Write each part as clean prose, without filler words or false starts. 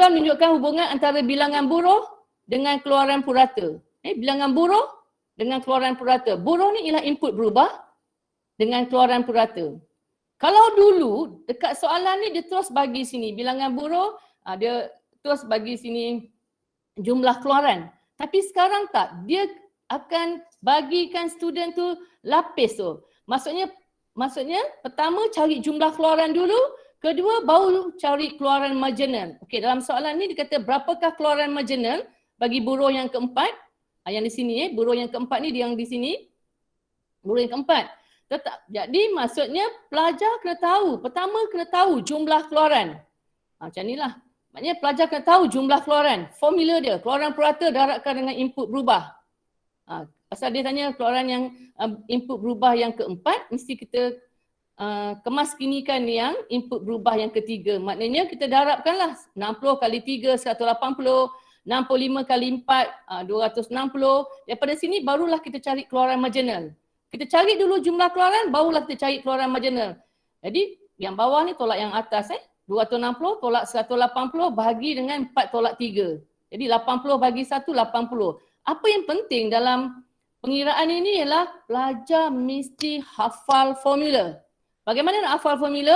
Soalan menunjukkan hubungan antara bilangan buruh dengan keluaran purata. Bilangan buruh dengan keluaran purata. Buruh ni ialah input berubah dengan keluaran purata. Kalau dulu dekat soalan ni dia terus bagi sini bilangan buruh, dia terus bagi sini jumlah keluaran. Tapi sekarang tak, dia akan bagikan student tu lapis tu. Maksudnya pertama cari jumlah keluaran dulu, kedua baru cari keluaran marginal. Okey, dalam soalan ni dia kata berapakah keluaran marginal bagi buruh yang keempat? Yang di sini buruh yang keempat ni dia yang di sini. Buruh yang keempat. Jadi maksudnya pelajar kena tahu, pertama kena tahu jumlah keluaran. Macam ni lah. Maknanya pelajar kena tahu jumlah keluaran. Formula dia, keluaran purata darabkan dengan input berubah. Pasal dia tanya keluaran yang input berubah yang keempat, mesti kita kemas kinikan yang input berubah yang ketiga. Maknanya kita darabkanlah 60 kali 3, 180, 65 kali 4, 260. Daripada sini barulah kita cari keluaran marginal. Kita cari dulu jumlah keluaran, barulah kita cari keluaran marginal. Jadi yang bawah ni tolak yang atas 260 tolak 180 bahagi dengan 4 tolak 3. Jadi 80 bagi 1, 80. Apa yang penting dalam pengiraan ini ialah pelajar mesti hafal formula. Bagaimana nak hafal formula?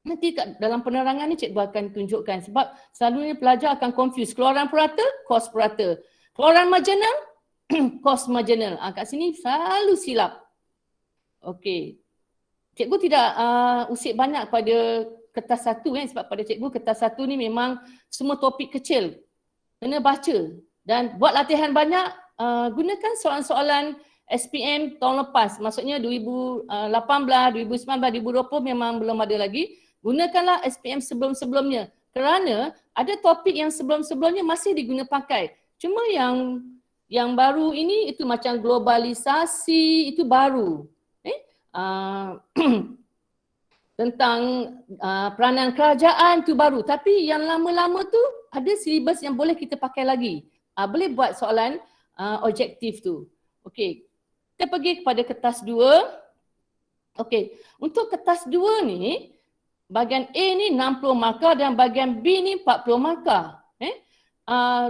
Nanti dalam penerangan ni cikgu akan tunjukkan sebab selalunya pelajar akan confuse keluaran purata, kos purata. Keluaran marginal, kos marginal. Kat sini selalu silap. Okey. Cikgu tidak usik banyak pada kertas satu sebab pada cikgu kertas satu ni memang semua topik kecil. Kena baca dan buat latihan banyak, gunakan soalan-soalan SPM tahun lepas. Maksudnya 2018, 2019, 2020 memang belum ada lagi. Gunakanlah SPM sebelum-sebelumnya kerana ada topik yang sebelum-sebelumnya masih diguna pakai. Cuma yang baru ini itu macam globalisasi, itu baru. Tentang peranan kerajaan tu baru. Tapi yang lama-lama tu ada silibus yang boleh kita pakai lagi. Boleh buat soalan objektif tu. Okey. Kita pergi kepada kertas 2. Okey. Untuk kertas 2 ni, bahagian A ni 60 markah dan bahagian B ni 40 markah.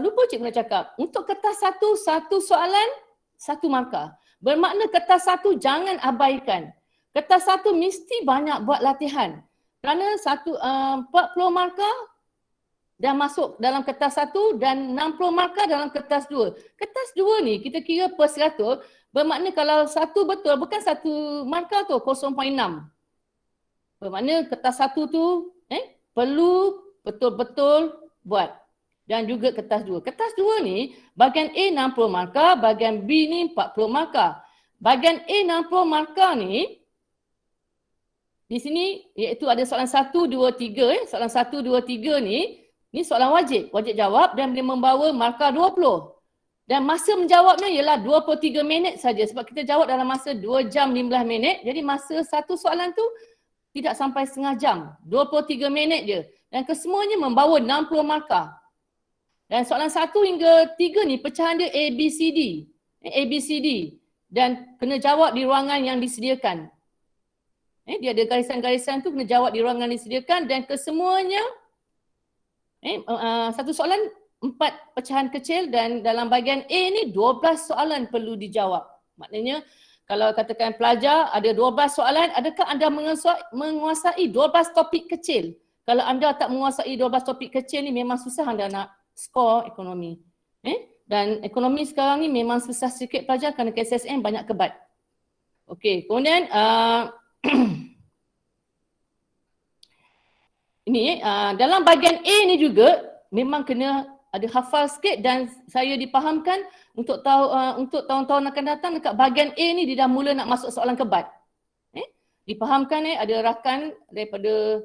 Lupa cikgu nak cakap. Untuk kertas 1, satu soalan, 1 markah. Bermakna kertas 1 jangan abaikan. Kertas 1 mesti banyak buat latihan. Kerana 40 markah dah masuk dalam kertas 1 dan 60 markah dalam kertas 2. Kertas 2 ni kita kira per 100, bermakna kalau 1 betul, bukan 1 markah tu 0.6. Bermakna kertas 1 tu perlu betul-betul buat. Dan juga kertas 2. Kertas 2 ni bahagian A 60 markah, bahagian B ni 40 markah. Bahagian A 60 markah ni di sini iaitu ada soalan 1, 2, 3. Soalan 1, 2, 3 ni soalan wajib. Wajib jawab dan boleh membawa markah 20. Dan masa menjawabnya ialah 23 minit saja sebab kita jawab dalam masa 2 jam 15 minit. Jadi masa satu soalan tu tidak sampai setengah jam. 23 minit je. Dan kesemuanya membawa 60 markah. Dan soalan 1 hingga 3 ni pecahan dia ABCD. ABCD. Dan kena jawab di ruangan yang disediakan. Dia ada garisan-garisan tu kena jawab di ruangan disediakan dan kesemuanya satu soalan 4 pecahan kecil dan dalam bahagian A ni 12 soalan perlu dijawab. Maknanya kalau katakan pelajar ada 12 soalan, adakah anda menguasai 12 topik kecil? Kalau anda tak menguasai 12 topik kecil ni memang susah anda nak skor ekonomi. Dan ekonomi sekarang ni memang susah sikit pelajar kerana KSSM banyak kebat. Okey, kemudian ini dalam bahagian A ni juga memang kena ada hafal sikit dan saya dipahamkan untuk tahun-tahun akan datang dekat bahagian A ni dia dah mula nak masuk soalan kebat. Dipahamkan ada rakan daripada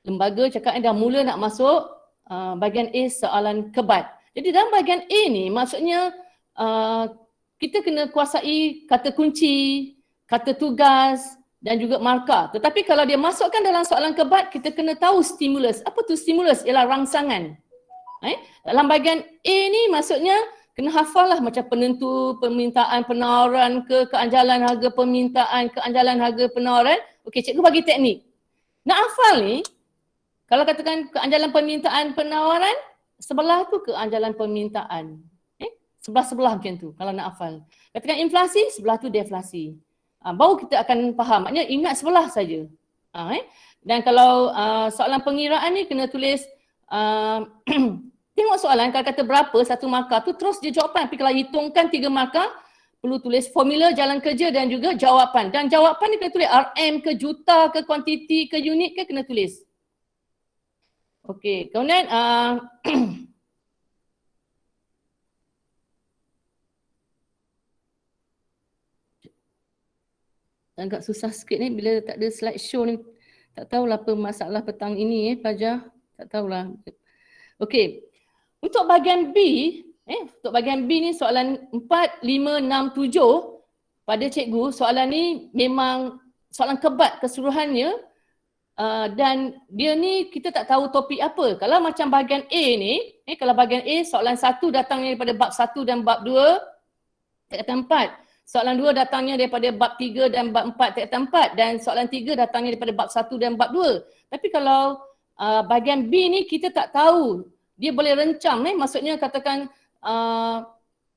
lembaga cakap dah mula nak masuk bahagian A soalan kebat. Jadi dalam bahagian A ni maksudnya kita kena kuasai kata kunci, kata tugas dan juga markah. Tetapi kalau dia masukkan dalam soalan kebat, kita kena tahu stimulus. Apa tu stimulus? Ialah rangsangan. Dalam bahagian A ni maksudnya kena hafal lah macam penentu, permintaan penawaran ke, keanjalan harga permintaan, keanjalan harga penawaran. Okey, cikgu bagi teknik. Nak hafal ni, kalau katakan keanjalan permintaan penawaran, sebelah tu keanjalan permintaan. Sebelah-sebelah macam tu kalau nak hafal. Katakan inflasi, sebelah tu deflasi. Baru kita akan faham. Maknanya ingat sebelah saja. Dan kalau soalan pengiraan ni kena tulis tengok soalan, kalau kata berapa satu markah tu terus je jawapan. Tapi kalau hitungkan 3 markah, perlu tulis formula jalan kerja dan juga jawapan. Dan jawapan ni kena tulis RM ke juta ke kuantiti ke unit ke kena tulis. Okey, kemudian agak susah sikit ni bila tak ada slide show ni. Tak tahulah apa masalah petang ini pelajar. Tak tahulah. Okey. Untuk bahagian B, untuk bahagian B ni soalan 4, 5, 6, 7 pada cikgu, soalan ni memang soalan kebat keseluruhannya dan dia ni kita tak tahu topik apa. Kalau macam bahagian A ni, kalau bahagian A soalan 1 datangnya daripada bab 1 dan bab 2 tingkatan 4. Soalan 2 datangnya daripada bab 3 dan bab 4 tingkatan 4 dan soalan 3 datangnya daripada bab 1 dan bab 2. Tapi kalau bahagian B ni kita tak tahu. Dia boleh rencam maksudnya katakan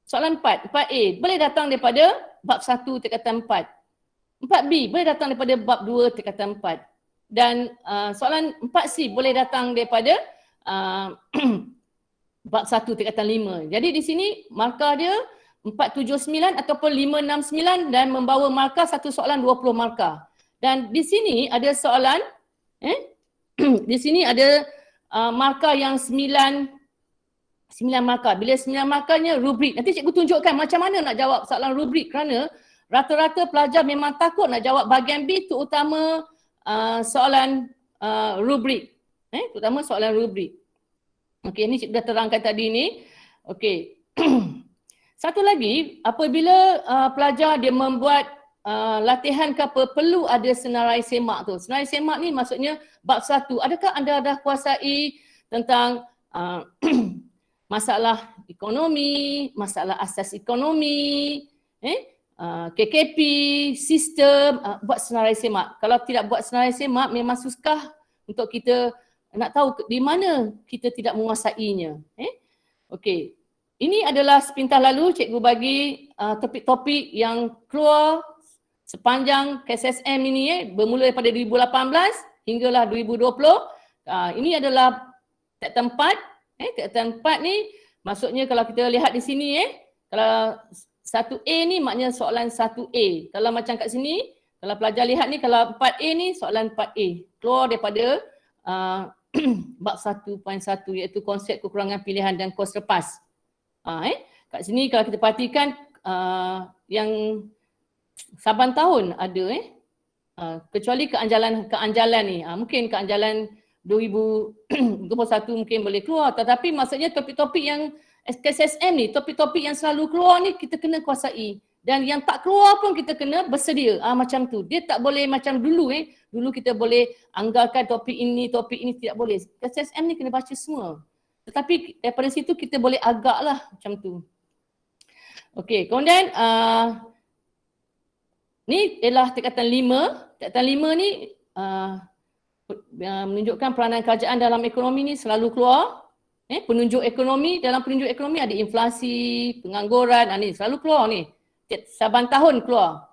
soalan 4, 4A boleh datang daripada bab 1 tingkatan 4. 4B boleh datang daripada bab 2 tingkatan 4. Dan soalan 4C boleh datang daripada bab 1 tingkatan 5. Jadi di sini markah dia 479 ataupun 569 dan membawa markah satu soalan 20 markah. Dan di sini ada soalan di sini ada markah yang 9 markah. Bila 9 markahnya rubrik. Nanti cikgu tunjukkan macam mana nak jawab soalan rubrik kerana rata-rata pelajar memang takut nak jawab bahagian B terutama soalan rubrik. Terutama soalan rubrik. Okey, ini cikgu dah terangkan tadi ni. Okey. Satu lagi, apabila pelajar dia membuat latihan ke apa, perlu ada senarai semak tu. Senarai semak ni maksudnya bab 1. Adakah anda dah kuasai tentang masalah ekonomi, masalah asas ekonomi, KKP, sistem, buat senarai semak. Kalau tidak buat senarai semak memang susah untuk kita nak tahu di mana kita tidak menguasainya. Okey. Ini adalah sepintas lalu cikgu bagi topik-topik yang keluar sepanjang KSSM ini bermula daripada 2018 hinggalah 2020. Ini adalah tingkatan 4. Tingkatan 4 ni maksudnya kalau kita lihat di sini kalau 1A ni maknanya soalan 1A. Kalau macam kat sini, kalau pelajar lihat ni kalau 4A ni soalan 4A. Keluar daripada bab 1.1 iaitu konsep kekurangan pilihan dan kos lepas. Kat sini kalau kita perhatikan yang saban tahun ada kecuali keanjalan ni. Mungkin keanjalan 2021 mungkin boleh keluar, tetapi maksudnya topik-topik yang KSSM ni, topik-topik yang selalu keluar ni kita kena kuasai. Dan yang tak keluar pun kita kena bersedia. Macam tu. Dia tak boleh macam dulu Dulu kita boleh anggarkan topik ini tidak boleh. KSSM ni kena baca semua. Tetapi daripada situ kita boleh agaklah macam tu. Okey, kemudian ni ialah tingkatan 5. Tingkatan 5 ni menunjukkan peranan kerajaan dalam ekonomi ni selalu keluar. Penunjuk ekonomi, dalam penunjuk ekonomi ada inflasi, pengangguran, ni selalu keluar ni. Saban tahun keluar.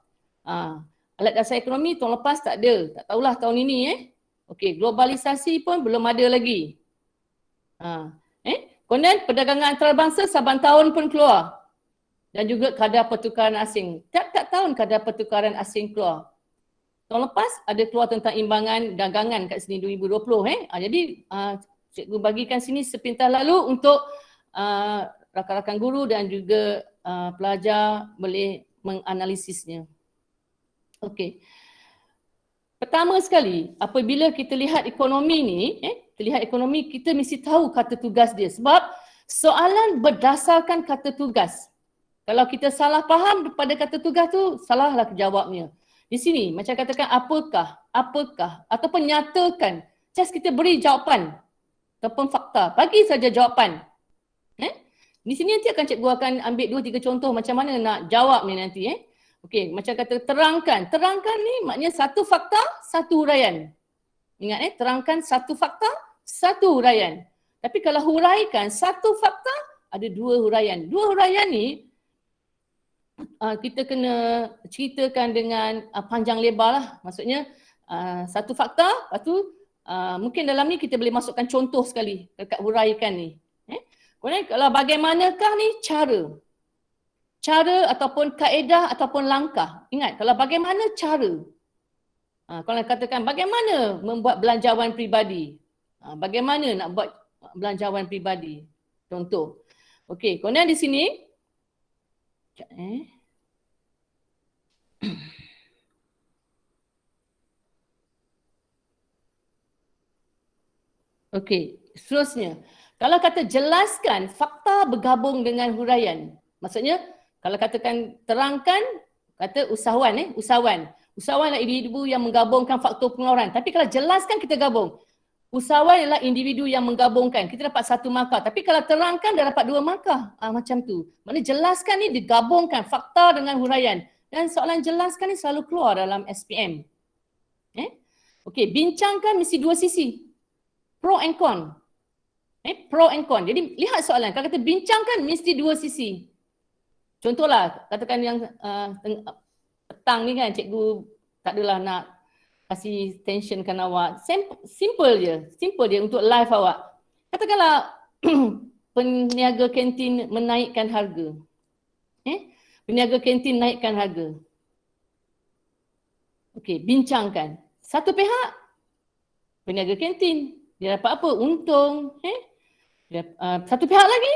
Alat dasar ekonomi tahun lepas tak ada. Tak tahulah tahun ini Okey, globalisasi pun belum ada lagi. Kemudian perdagangan antarabangsa saban tahun pun keluar. Dan juga kadar pertukaran asing. Tiap-tiap tahun kadar pertukaran asing keluar. Tahun lepas ada keluar tentang imbangan dagangan kat sini 2020. Jadi cikgu bagikan sini sepintas lalu untuk rakan-rakan guru dan juga pelajar boleh menganalisisnya. Okey. Pertama sekali, apabila kita lihat ekonomi ni, kita mesti tahu kata tugas dia. Sebab soalan berdasarkan kata tugas. Kalau kita salah faham pada kata tugas tu, salahlah jawabnya. Di sini, macam katakan apakah, ataupun nyatakan. Just kita beri jawapan ataupun fakta. Bagi saja jawapan. Di sini nanti cikgu akan ambil 2-3 contoh macam mana nak jawab ni nanti. Okey, macam kata terangkan. Terangkan ni maknanya satu fakta, satu huraian. Ingat terangkan satu fakta, satu huraian. Tapi kalau huraikan satu fakta, ada dua huraian. Dua huraian ni kita kena ceritakan dengan panjang lebar lah. Maksudnya satu fakta, lepas tu mungkin dalam ni kita boleh masukkan contoh sekali dekat huraikan ni. Kemudian kalau bagaimanakah ni cara ataupun kaedah ataupun langkah. Ingat, kalau bagaimana cara. Kalau katakan bagaimana membuat belanjawan peribadi. Bagaimana nak buat belanjawan peribadi. Contoh. Okey, kemudian di sini. Okey, seterusnya. Kalau kata jelaskan fakta bergabung dengan huraian. Maksudnya, kalau katakan terangkan, kata usahawan. Usahawan adalah individu yang menggabungkan faktor pengeluaran. Tapi kalau jelaskan kita gabung. Usahawan adalah individu yang menggabungkan. Kita dapat satu markah. Tapi kalau terangkan dah dapat dua markah. Macam tu. Maknanya jelaskan ni digabungkan fakta dengan huraian. Dan soalan jelaskan ni selalu keluar dalam SPM. Okey, bincangkan mesti dua sisi. Pro and con. Pro and con. Jadi lihat soalan. Kalau kata bincangkan mesti dua sisi. Contohlah, katakan yang petang ni kan cikgu tak adalah nak kasih tensionkan awak. Simple je untuk live awak. Katakanlah peniaga kantin menaikkan harga. Peniaga kantin naikkan harga. Okey, bincangkan. Satu pihak, peniaga kantin. Dia dapat apa? Untung. Satu pihak lagi,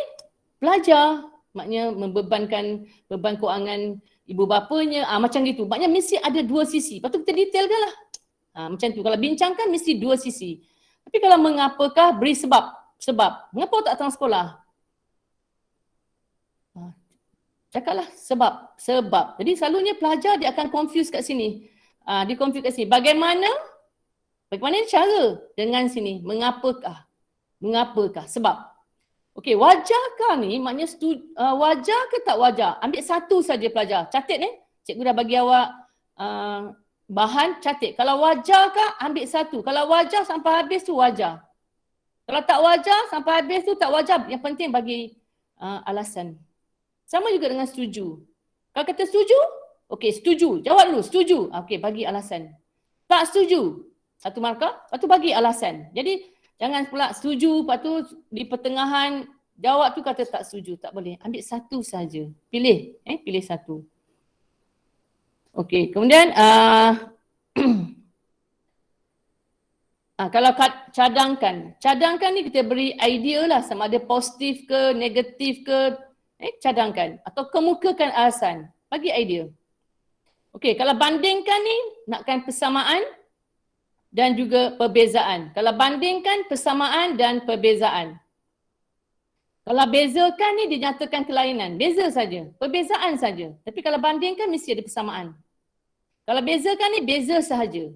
pelajar. Maknanya membebankan beban kewangan ibu bapanya. Macam gitu. Maknanya mesti ada dua sisi. Lepas tu kita detailkan lah. Macam tu. Kalau bincangkan mesti dua sisi. Tapi kalau mengapakah, beri sebab. Sebab. Mengapa tak datang sekolah? Cakaplah sebab. Sebab. Jadi selalunya pelajar dia akan confuse kat sini. Dia confuse kat sini. Bagaimana cara dengan sini? Mengapakah? Mengapakah? Sebab. Okey, wajarkah ni maknanya wajar ke tak wajar? Ambil satu saja pelajar. Catat ni. Cikgu dah bagi awak bahan, catat. Kalau wajarkah, ambil satu. Kalau wajar sampai habis tu wajar. Kalau tak wajar sampai habis tu tak wajar. Yang penting bagi alasan. Sama juga dengan setuju. Kalau kata setuju, okey setuju. Jawab dulu, setuju. Okey, bagi alasan. Tak setuju. Satu markah, lepas tu bagi alasan. Jadi jangan pula setuju, lepas tu di pertengahan jawab tu kata tak setuju. Tak boleh. Ambil satu saja. Pilih. Pilih satu. Okey. Kemudian kalau cadangkan. Cadangkan ni kita beri idea lah sama ada positif ke, negatif ke. Cadangkan. Atau kemukakan alasan. Bagi idea. Okey. Kalau bandingkan ni nakkan persamaan dan juga perbezaan. Kalau bandingkan persamaan dan perbezaan. Kalau bezakan ni dinyatakan kelainan. Beza saja. Perbezaan saja. Tapi kalau bandingkan mesti ada persamaan. Kalau bezakan ni beza sahaja.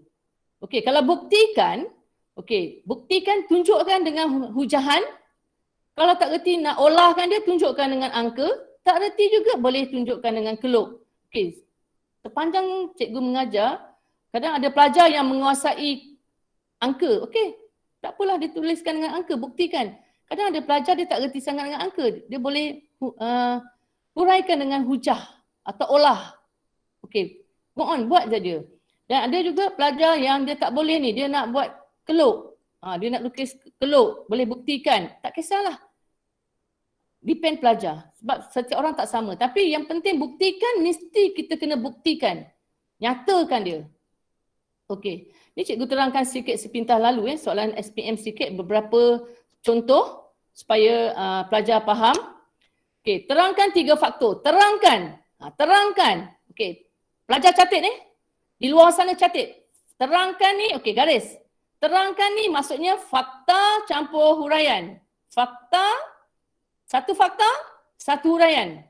Okey, kalau buktikan, buktikan tunjukkan dengan hujahan. Kalau tak reti nak olahkan dia, tunjukkan dengan angka. Tak reti juga boleh tunjukkan dengan keluk. Okey, sepanjang cikgu mengajar, kadang ada pelajar yang menguasai angka. Okey, tak apalah dituliskan dengan angka, buktikan. Kadang ada pelajar dia tak reti sangat dengan angka. Dia boleh huraikan dengan hujah atau olah. Okey, go on, buat saja. Dan ada juga pelajar yang dia tak boleh ni, dia nak buat keluk. Dia nak lukis keluk, boleh buktikan. Tak kisahlah. Depend pelajar. Sebab setiap orang tak sama. Tapi yang penting buktikan, mesti kita kena buktikan. Nyatakan dia. Okey. Ni cikgu terangkan sikit sepintas lalu soalan SPM sikit beberapa contoh supaya pelajar faham. Okey, terangkan 3 faktor. Terangkan. Terangkan. Okey. Pelajar catat ni. Di luar sana catat. Terangkan ni, okey garis. Terangkan ni maksudnya fakta campur huraian. Satu fakta, satu huraian.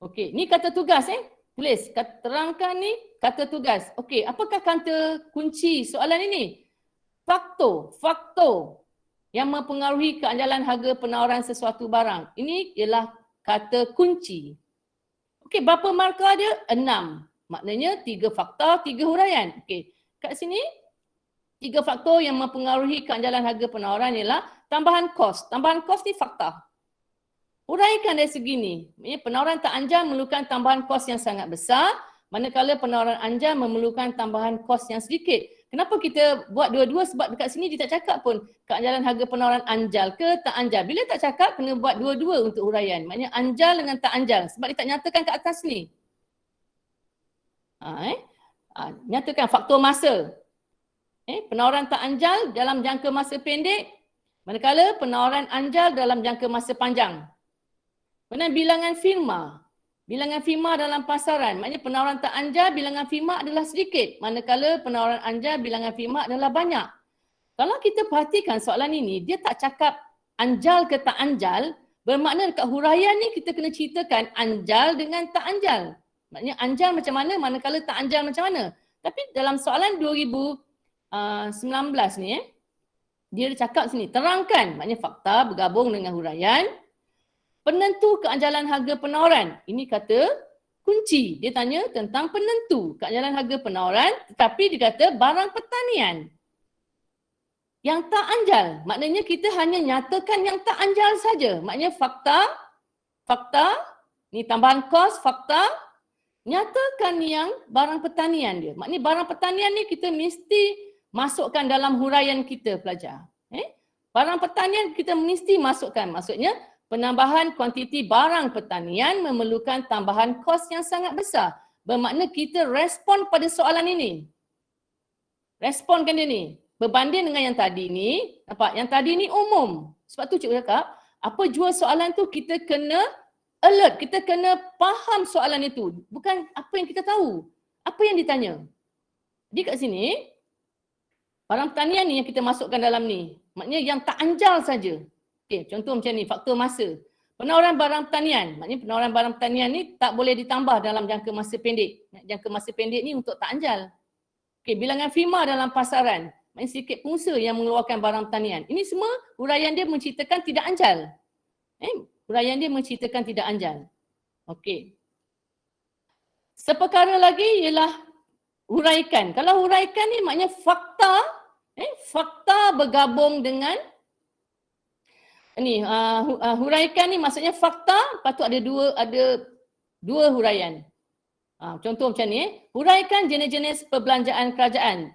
Okey, ni kata tugas Tulis, terangkan ni kata tugas. Okey, apakah kata kunci soalan ini? Faktor yang mempengaruhi keandalan harga penawaran sesuatu barang. Ini ialah kata kunci. Okey, berapa markah dia? 6. Maknanya 3 fakta, 3 huraian. Okey, kat sini Tiga faktor yang mempengaruhi keanjalan harga penawaran ialah tambahan kos. Tambahan kos ni fakta. Uraikan dari segi ni. Penawaran tak anjal memerlukan tambahan kos yang sangat besar, manakala penawaran anjal memerlukan tambahan kos yang sedikit. Kenapa kita buat dua-dua? Sebab dekat sini dia tak cakap pun keanjalan harga penawaran anjal ke tak anjal. Bila tak cakap, kena buat dua-dua untuk huraian. Maknanya anjal dengan tak anjal. Sebab dia tak nyatakan kat atas ni. Nyatakan faktor masa. Penawaran tak anjal dalam jangka masa pendek, manakala penawaran anjal dalam jangka masa panjang. Kemudian bilangan firma. Bilangan firma dalam pasaran. Maknanya penawaran tak anjal, bilangan firma adalah sedikit. Manakala penawaran anjal, bilangan firma adalah banyak. Kalau kita perhatikan soalan ini, dia tak cakap anjal ke tak anjal. Bermakna dekat huraian ni kita kena ceritakan anjal dengan tak anjal. Maknanya anjal macam mana, manakala tak anjal macam mana. Tapi dalam soalan 2019 ni, dia cakap sini, terangkan. Maknanya fakta bergabung dengan huraian. Penentu keanjalan harga penawaran. Ini kata kunci. Dia tanya tentang penentu keanjalan harga penawaran, tetapi dia kata barang pertanian yang tak anjal. Maknanya kita hanya nyatakan yang tak anjal saja. Maknanya fakta, ni tambahan kos, fakta, nyatakan yang barang pertanian dia. Maknanya barang pertanian ni kita mesti masukkan dalam huraian kita pelajar. Barang pertanian kita mesti masukkan. Maksudnya penambahan kuantiti barang pertanian memerlukan tambahan kos yang sangat besar. Bermakna kita respon pada soalan ini. Responkan dia ni. Berbanding dengan yang tadi ni, nampak? Yang tadi ni umum. Sebab tu cikgu cakap, apa jua soalan tu kita kena alert, kita kena faham soalan itu. Bukan apa yang kita tahu. Apa yang ditanya. Jadi kat sini, barang pertanian ni yang kita masukkan dalam ni. Maknanya yang tak anjal saja. Okey, contoh macam ni, faktor masa. Penawaran barang pertanian. Maknanya penawaran barang pertanian ni tak boleh ditambah dalam jangka masa pendek. Jangka masa pendek ni untuk tak anjal. Okey, bilangan firma dalam pasaran. Maknanya sedikit pengusaha yang mengeluarkan barang pertanian. Ini semua huraian dia menceritakan tidak anjal. Huraian dia menceritakan tidak anjal. Okey. Seperkara lagi ialah huraikan. Kalau huraikan ni maknanya fakta, fakta bergabung dengan huraikan ni maksudnya fakta, patut ada dua huraian. Contoh macam ni, huraikan jenis-jenis perbelanjaan kerajaan.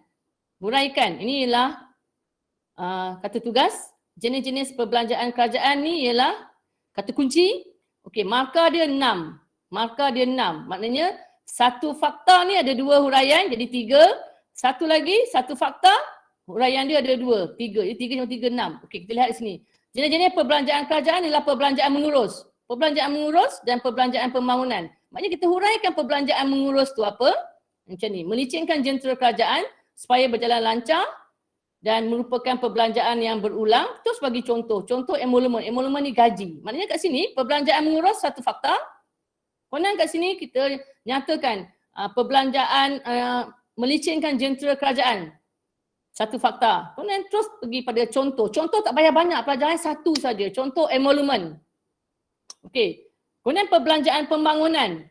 Huraikan, ini ialah kata tugas. Jenis-jenis perbelanjaan kerajaan ni ialah kata kunci. Okey, markah dia 6. Markah dia 6. Maknanya satu fakta ni ada dua huraian, jadi 3. Satu lagi, satu fakta, huraian dia ada 2, 3. Jadi 3 × 3, 6. Okey, kita lihat di sini. Jenis-jenis perbelanjaan kerajaan ialah perbelanjaan mengurus. Perbelanjaan mengurus dan perbelanjaan pembangunan. Maknanya kita huraikan perbelanjaan mengurus tu apa? Macam ni, melicinkan jentera kerajaan supaya berjalan lancar dan merupakan perbelanjaan yang berulang. Terus bagi contoh. Contoh emolumen. Emolumen ni gaji. Maknanya kat sini perbelanjaan mengurus satu fakta. Kemudian kat sini kita nyatakan perbelanjaan melicinkan jentera kerajaan. Satu fakta. Kemudian terus pergi pada contoh. Contoh tak payah banyak. Pelajaran satu saja. Contoh emolumen. Okey. Kemudian perbelanjaan pembangunan.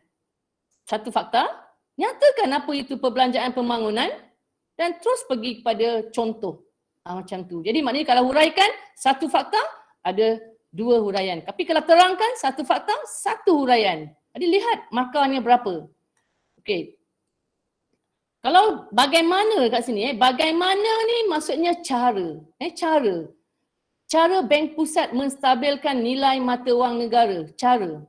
Satu fakta. Nyatakan apa itu perbelanjaan pembangunan. Dan terus pergi kepada contoh. Macam tu. Jadi maknanya kalau huraikan satu fakta, ada dua huraian. Tapi kalau terangkan satu fakta, satu huraian. Jadi lihat markahnya berapa. Okey. Kalau bagaimana kat sini, bagaimana ni maksudnya cara. Cara Bank Pusat menstabilkan nilai mata wang negara. Cara.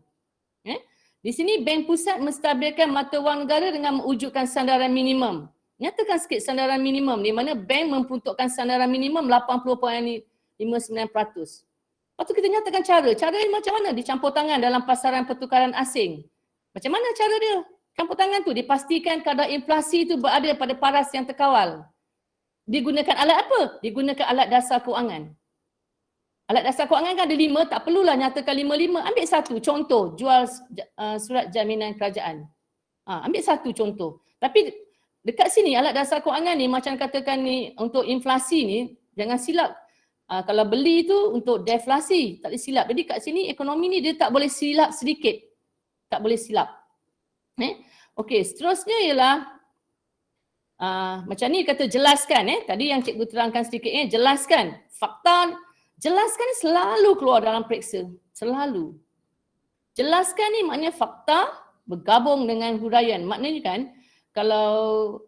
Di sini Bank Pusat menstabilkan mata wang negara dengan mewujudkan sandaran minimum. Nyatakan sikit sandaran minimum di mana bank memperuntukkan sandaran minimum 80.59%. Lepas tu kita nyatakan cara. Cara ni macam mana? Dicampur tangan dalam pasaran pertukaran asing. Macam mana cara dia? Campur tangan tu dipastikan kadar inflasi tu berada pada paras yang terkawal. Digunakan alat apa? Digunakan alat dasar kewangan. Alat dasar kewangan kan ada 5, tak perlulah nyatakan 5-5. Ambil satu contoh, jual surat jaminan kerajaan. Ambil satu contoh. Tapi dekat sini alat dasar kewangan ni macam katakan ni untuk inflasi ni jangan silap. Kalau beli tu untuk deflasi, tak boleh silap. Jadi kat sini ekonomi ni dia tak boleh silap sedikit. Tak boleh silap. Okey, seterusnya ialah macam ni kata jelaskan tadi yang cikgu terangkan sedikit jelaskan. Fakta jelaskan ni selalu keluar dalam periksa, selalu. Jelaskan ni maknanya fakta bergabung dengan huraian. Maknanya kan kalau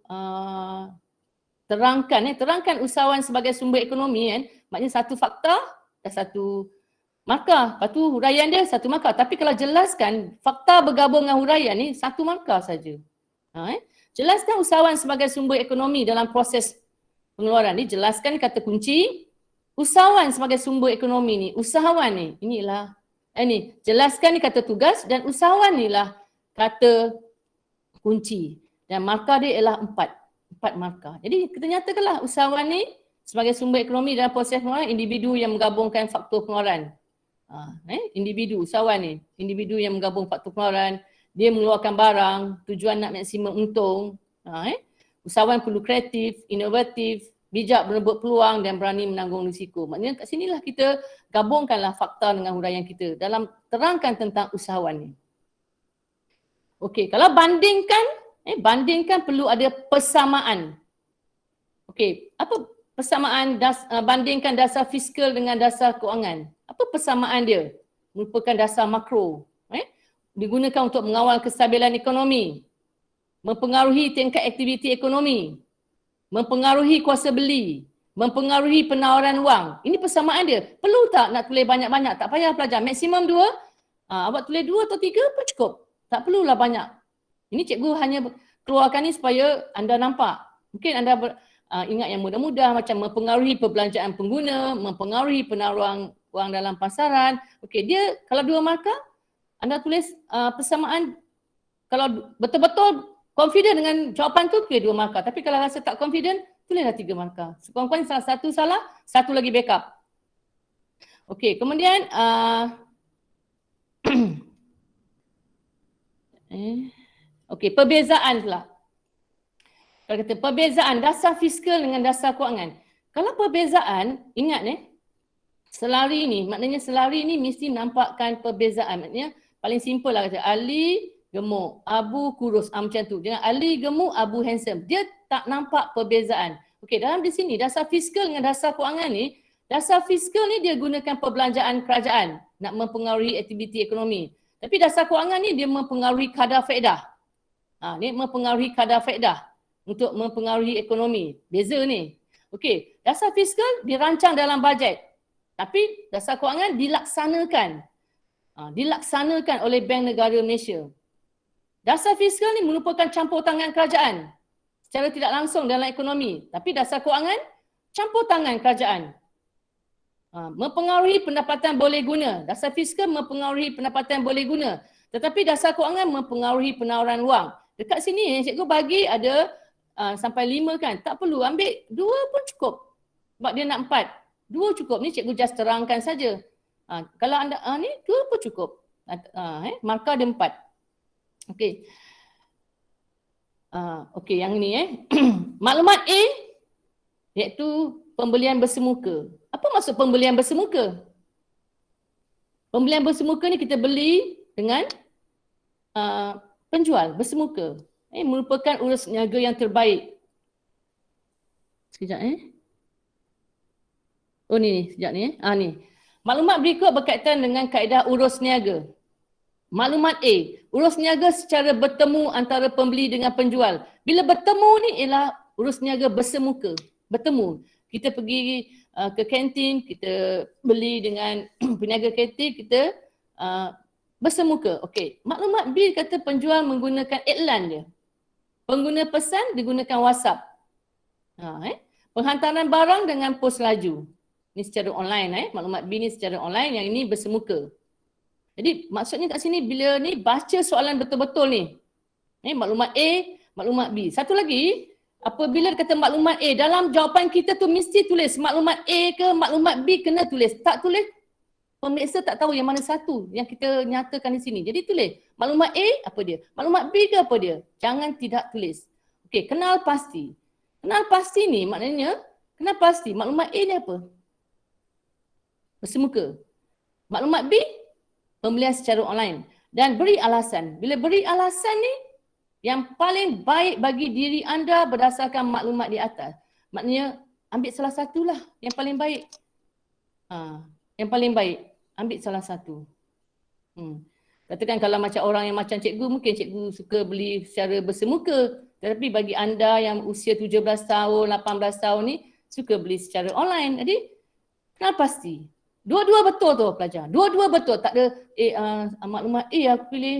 terangkan usahawan sebagai sumber ekonomi kan, maknanya satu fakta dan satu markah. Lepas tu huraian dia satu markah. Tapi kalau jelaskan fakta bergabung dengan huraian ni satu markah saja. Jelaskan usahawan sebagai sumber ekonomi dalam proses pengeluaran ni. Jelaskan kata kunci. Usahawan sebagai sumber ekonomi ni. Usahawan ni. Inilah. Ini. Jelaskan ni kata tugas dan usahawan ni lah kata kunci. Dan markah dia ialah 4 markah. Jadi kita nyatakanlah usahawan ni sebagai sumber ekonomi dalam proses pengeluaran individu yang menggabungkan faktor pengeluaran. Individu, usahawan ni. Individu yang menggabung faktor pengeluaran. Dia mengeluarkan barang, tujuan nak maksimum untung. Usahawan perlu kreatif, inovatif, bijak merebut peluang dan berani menanggung risiko. Maknanya kat sinilah kita gabungkanlah fakta dengan huraian kita dalam terangkan tentang usahawan ni. Okey, kalau bandingkan perlu ada persamaan. Okey, apa persamaan bandingkan dasar fiskal dengan dasar kewangan? Apa persamaan dia? Merupakan dasar makro. Digunakan untuk mengawal kestabilan ekonomi, mempengaruhi tingkat aktiviti ekonomi, mempengaruhi kuasa beli, mempengaruhi penawaran wang. Ini persamaan dia. Perlu tak nak tulis banyak-banyak? Tak payah pelajar. Maksimum 2. Awak tulis 2 atau 3 pun cukup. Tak perlulah banyak. Ini cikgu hanya keluarkan ni supaya anda nampak. Mungkin anda ingat yang mudah-mudah macam mempengaruhi perbelanjaan pengguna, mempengaruhi penawaran wang dalam pasaran. Okey, dia kalau 2 markah, anda tulis persamaan. Kalau betul-betul confident dengan jawapan tu, tulis 2 markah. Tapi kalau rasa tak confident, tulislah 3 markah. Sekurang-kurangnya salah satu salah, satu lagi backup. Okey, kemudian okey, perbezaan pula. Kalau kata perbezaan dasar fiskal dengan dasar kewangan. Kalau perbezaan, ingat selari ni, maknanya selari ni mesti nampakkan perbezaan. Maknanya paling simple lah kata Ali gemuk, Abu kurus, macam tu. Jangan Ali gemuk, Abu handsome. Dia tak nampak perbezaan. Okey, dalam di sini dasar fiskal dengan dasar kewangan ni, dasar fiskal ni dia gunakan perbelanjaan kerajaan nak mempengaruhi aktiviti ekonomi. Tapi dasar kewangan ni dia mempengaruhi kadar faedah. Ni mempengaruhi kadar faedah untuk mempengaruhi ekonomi. Beza ni. Okey, dasar fiskal dirancang dalam bajet. Tapi dasar kewangan dilaksanakan. Dilaksanakan oleh Bank Negara Malaysia. Dasar fiskal ni merupakan campur tangan kerajaan secara tidak langsung dalam ekonomi. Tapi dasar kewangan campur tangan kerajaan. Mempengaruhi pendapatan boleh guna. Dasar fiskal mempengaruhi pendapatan boleh guna. Tetapi dasar kewangan mempengaruhi penawaran wang. Dekat sini cikgu bagi ada sampai 5 kan. Tak perlu ambil 2 pun cukup. Sebab dia nak 4. 2 cukup. Ni cikgu just terangkan saja. Kalau anda ni 2 pun cukup. Markah dia 4. Okey. Okey, yang ni maklumat A iaitu pembelian bersemuka. Apa maksud pembelian bersemuka? Pembelian bersemuka ni kita beli dengan penjual bersemuka. Merupakan urus niaga yang terbaik. Sekejap Oh ni sekejap ni ni. Maklumat berikut berkaitan dengan kaedah urus niaga. Maklumat A, urus niaga secara bertemu antara pembeli dengan penjual. Bila bertemu ni ialah urus niaga bersemuka. Bertemu. Kita pergi ke kantin, kita beli dengan peniaga kantin, kita bersemuka. Okey. Maklumat B kata penjual menggunakan iklan dia. Pengguna pesan digunakan WhatsApp. Penghantaran barang dengan pos laju. Ini secara online. Maklumat B ni secara online, yang ini bersemuka. Jadi maksudnya kat sini bila ni baca soalan betul-betul ni. Maklumat A, maklumat B. Satu lagi, apabila kata maklumat A, dalam jawapan kita tu mesti tulis maklumat A ke maklumat B kena tulis. Tak tulis, pemeriksa tak tahu yang mana satu yang kita nyatakan di sini. Jadi tulis maklumat A apa dia, maklumat B ke apa dia. Jangan tidak tulis. Okey, kenal pasti. Kenal pasti ni maknanya, kenal pasti maklumat A ni apa? Bersemuka. Maklumat B, pembelian secara online. Dan beri alasan. Bila beri alasan ni, Yang paling baik bagi diri anda berdasarkan maklumat di atas. Maknanya ambil salah satulah yang paling baik. Yang paling baik, ambil salah satu. Katakan kalau macam orang yang macam cikgu, mungkin cikgu suka beli secara bersemuka. Tetapi bagi anda yang usia 17 tahun, 18 tahun ni, suka beli secara online. Jadi, kenal pasti. Dua-dua betul tu pelajar. Dua-dua betul. Tak ada maklumat A aku pilih,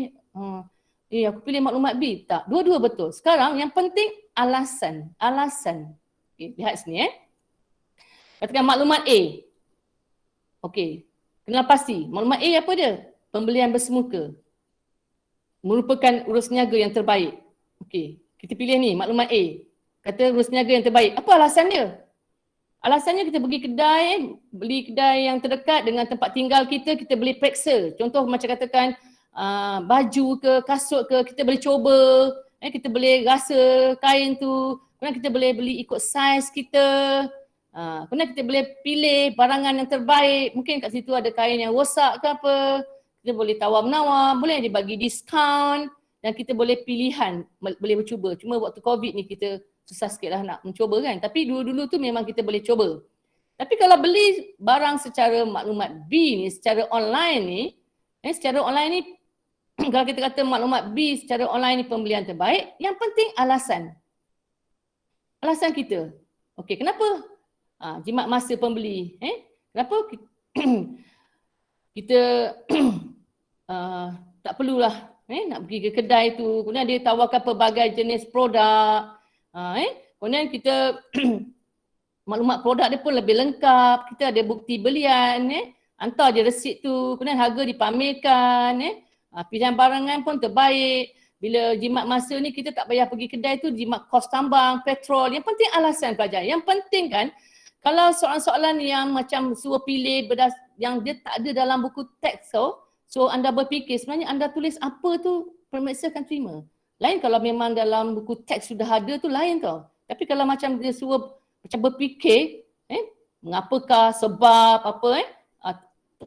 aku pilih maklumat B. Tak, dua-dua betul. Sekarang yang penting alasan. Alasan. Okay, lihat sini Katakan maklumat A. Okey, kenal pasti. Maklumat A apa dia? Pembelian bersemuka. Merupakan urus niaga yang terbaik. Okey, kita pilih ni maklumat A. Kata urus niaga yang terbaik. Apa alasan dia? Alasannya kita pergi kedai, beli kedai yang terdekat dengan tempat tinggal kita, kita beli periksa. Contoh macam katakan baju ke, kasut ke, kita boleh cuba, kita boleh rasa kain tu, kemudian kita boleh beli ikut saiz kita. Kemudian kita boleh pilih barangan yang terbaik. Mungkin kat situ ada kain yang rosak ke apa. Kita boleh tawar-menawar, boleh dibagi diskaun dan kita boleh pilihan, boleh bercuba. Cuma waktu COVID ni kita susah sikit lah nak mencuba kan. Tapi dulu-dulu tu memang kita boleh cuba. Tapi kalau beli barang secara maklumat B ni, secara online ni, secara online ni, kalau kita kata maklumat B secara online ni pembelian terbaik, yang penting alasan. Alasan kita. Okey, kenapa? Jimat masa pembeli. Kenapa kita tak perlulah nak pergi ke kedai tu, kemudian dia tawarkan pelbagai jenis produk. Kemudian kita maklumat produk dia pun lebih lengkap, kita ada bukti belian, hantar je resit tu, kemudian harga dipamerkan, pilihan barangan pun terbaik. Bila jimat masa ni kita tak payah pergi kedai tu, jimat kos tambang, petrol. Yang penting alasan pelajar. Yang penting kan, kalau soalan-soalan yang macam suruh pilih yang dia tak ada dalam buku teks tu, so anda berfikir sebenarnya anda tulis apa tu pemeriksa akan terima. Lain kalau memang dalam buku teks sudah ada tu lain tau. Tapi kalau macam dia suruh macam berfikir, mengapakah, sebab apa,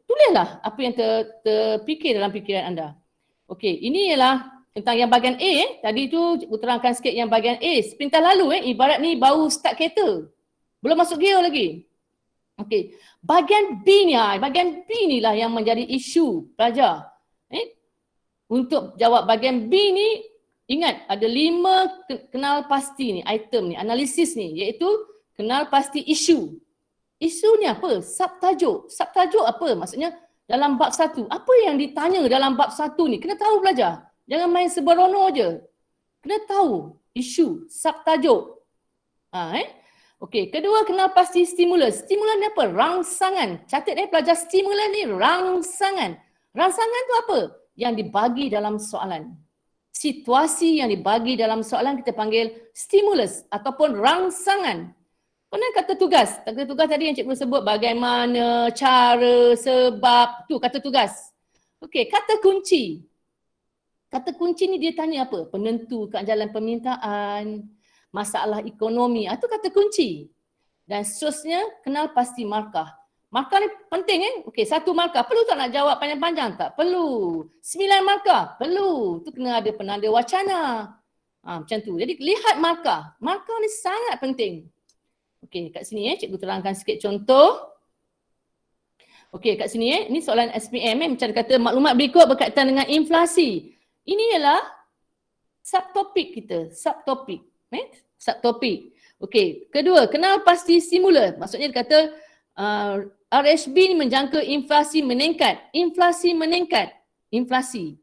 tulislah apa yang terfikir dalam fikiran anda. Okey, ini ialah tentang yang bahagian A. Tadi tu cikgu terangkan sikit yang bahagian A. Sepintas lalu ibarat ni baru start kereta. Belum masuk gear lagi. Okey, bahagian B ni, bahagian B ni lah yang menjadi isu pelajar. Untuk jawab bahagian B ni, ingat ada 5 kenal pasti ni, item ni, analisis ni, iaitu kenal pasti isu. Isu ni apa? Subtajuk. Subtajuk apa? Maksudnya dalam bab 1. Apa yang ditanya dalam bab 1 ni? Kena tahu pelajar. Jangan main seberono je. Kena tahu isu, subtajuk. Okey, kedua kenal pasti stimulus. Stimulus ni apa? Rangsangan. Catat pelajar, stimulus ni rangsangan. Rangsangan tu apa? Yang dibagi dalam soalan. Situasi yang dibagi dalam soalan kita panggil stimulus ataupun rangsangan. Kemudian kata tugas. Kata tugas tadi yang cikgu sebut bagaimana, cara, sebab. Tu kata tugas. Okey, kata kunci. Kata kunci ni dia tanya apa? Penentu keajalan permintaan, masalah ekonomi. Itu kata kunci. Dan seterusnya kenal pasti markah. Markah ni penting Okey, 1 markah. Perlu tak nak jawab panjang-panjang? Tak perlu. 9 markah? Perlu. Tu kena ada penanda wacana. Macam tu. Jadi lihat markah. Markah ni sangat penting. Okey, kat sini cikgu terangkan sikit contoh. Okey, kat sini ni soalan SPM macam kata maklumat berikut berkaitan dengan inflasi. Ini ialah subtopik kita. Subtopik. Subtopik. Okey, kedua, kenal pasti stimulus. Maksudnya dia kata RHB ni menjangka inflasi meningkat. Inflasi meningkat. Inflasi.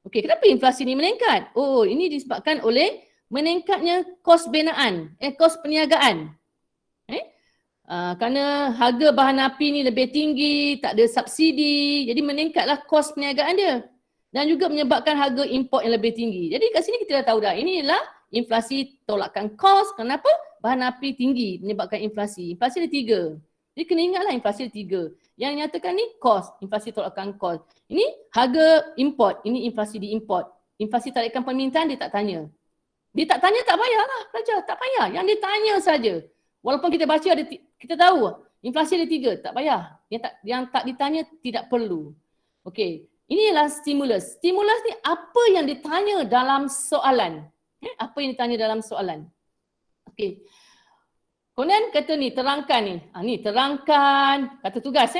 Okey, kenapa inflasi ni meningkat? Oh, ini disebabkan oleh meningkatnya kos binaan, kos perniagaan. Kerana harga bahan api ni lebih tinggi, tak ada subsidi, jadi meningkatlah kos perniagaan dia. Dan juga menyebabkan harga import yang lebih tinggi. Jadi kat sini kita dah tahu dah, ini ialah inflasi tolakkan kos. Kenapa? Bahan api tinggi menyebabkan inflasi. Inflasi ada 3. Jadi kena ingatlah inflasi ada 3. Yang nyatakan ni kos, inflasi tolakkan kos. Ini harga import, ini inflasi diimport. Inflasi tarikan permintaan dia tak tanya. Dia tak tanya tak payahlah pelajar, tak payah. Yang dia tanya saja. Walaupun kita baca ada, kita tahu inflasi ada 3, tak payah. Yang tak ditanya tidak perlu. Okey. Inilah stimulus. Stimulus ni apa yang ditanya dalam soalan. Apa yang ditanya dalam soalan. Okey. Kemudian kata ni, terangkan ni. Ni terangkan, kata tugas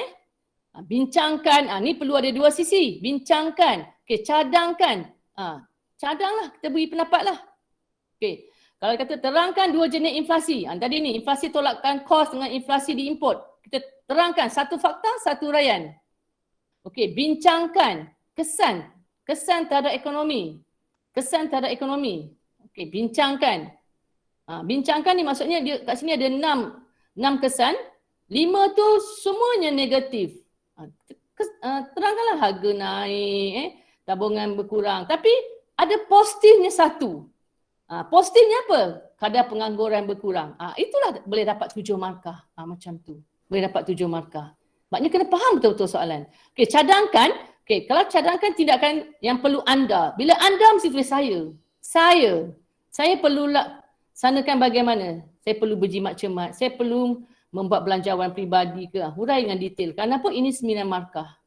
bincangkan, ni perlu ada dua sisi. Bincangkan. Okey, cadangkan. Cadanglah, kita beri pendapat lah. Okey. Kalau kata terangkan dua jenis inflasi. Tadi ni, inflasi tolakkan kos dengan inflasi diimport. Kita terangkan satu fakta, satu uraian. Okey, bincangkan kesan terhadap ekonomi. Kesan terhadap ekonomi. Okey, bincangkan. Bincangkan ni maksudnya dia kat sini ada 6 kesan. 5 tu semuanya negatif. Terangkanlah harga naik, tabungan berkurang. Tapi ada positifnya satu. Positifnya apa? Kadar pengangguran berkurang. Itulah boleh dapat 7 markah. Macam tu. Boleh dapat 7 markah. Maknanya kena faham betul-betul soalan. Okey, cadangkan. Okey, kalau cadangkan tindakan yang perlu anda. Bila anda mesti tulis saya. Saya perlulah sanakan bagaimana. Saya perlu berjimat cermat. Saya perlu membuat belanjawan peribadi ke. Hurai dengan detail. Kenapa ini 9 markah.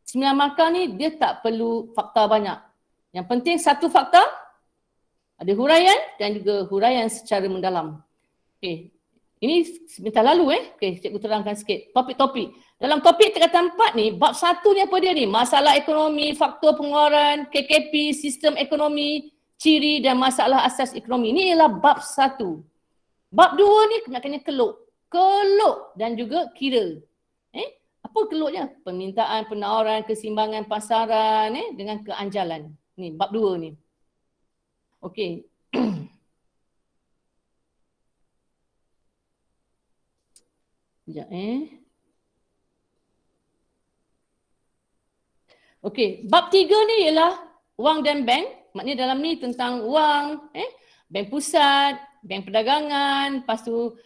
9 markah ni dia tak perlu fakta banyak. Yang penting satu fakta, ada huraian dan juga huraian secara mendalam. Okey. Ini sebentar lalu Okey, cikgu terangkan sikit. Topik-topik. Dalam topik tingkatan 4 ni, bab 1 ni apa dia ni? Masalah ekonomi, faktor pengeluaran, KKP, sistem ekonomi, ciri dan masalah asas ekonomi. Ini ialah bab 1. Bab 2 ni kena keluk. Keluk dan juga kira. Apa keluknya? Permintaan, penawaran, keseimbangan pasaran dengan keanjalan. Ni bab 2 ni. Okey. Sekejap Okey, bab 3 ni ialah wang dan bank. Maknanya dalam ni tentang wang, bank pusat, bank perdagangan, lepas tu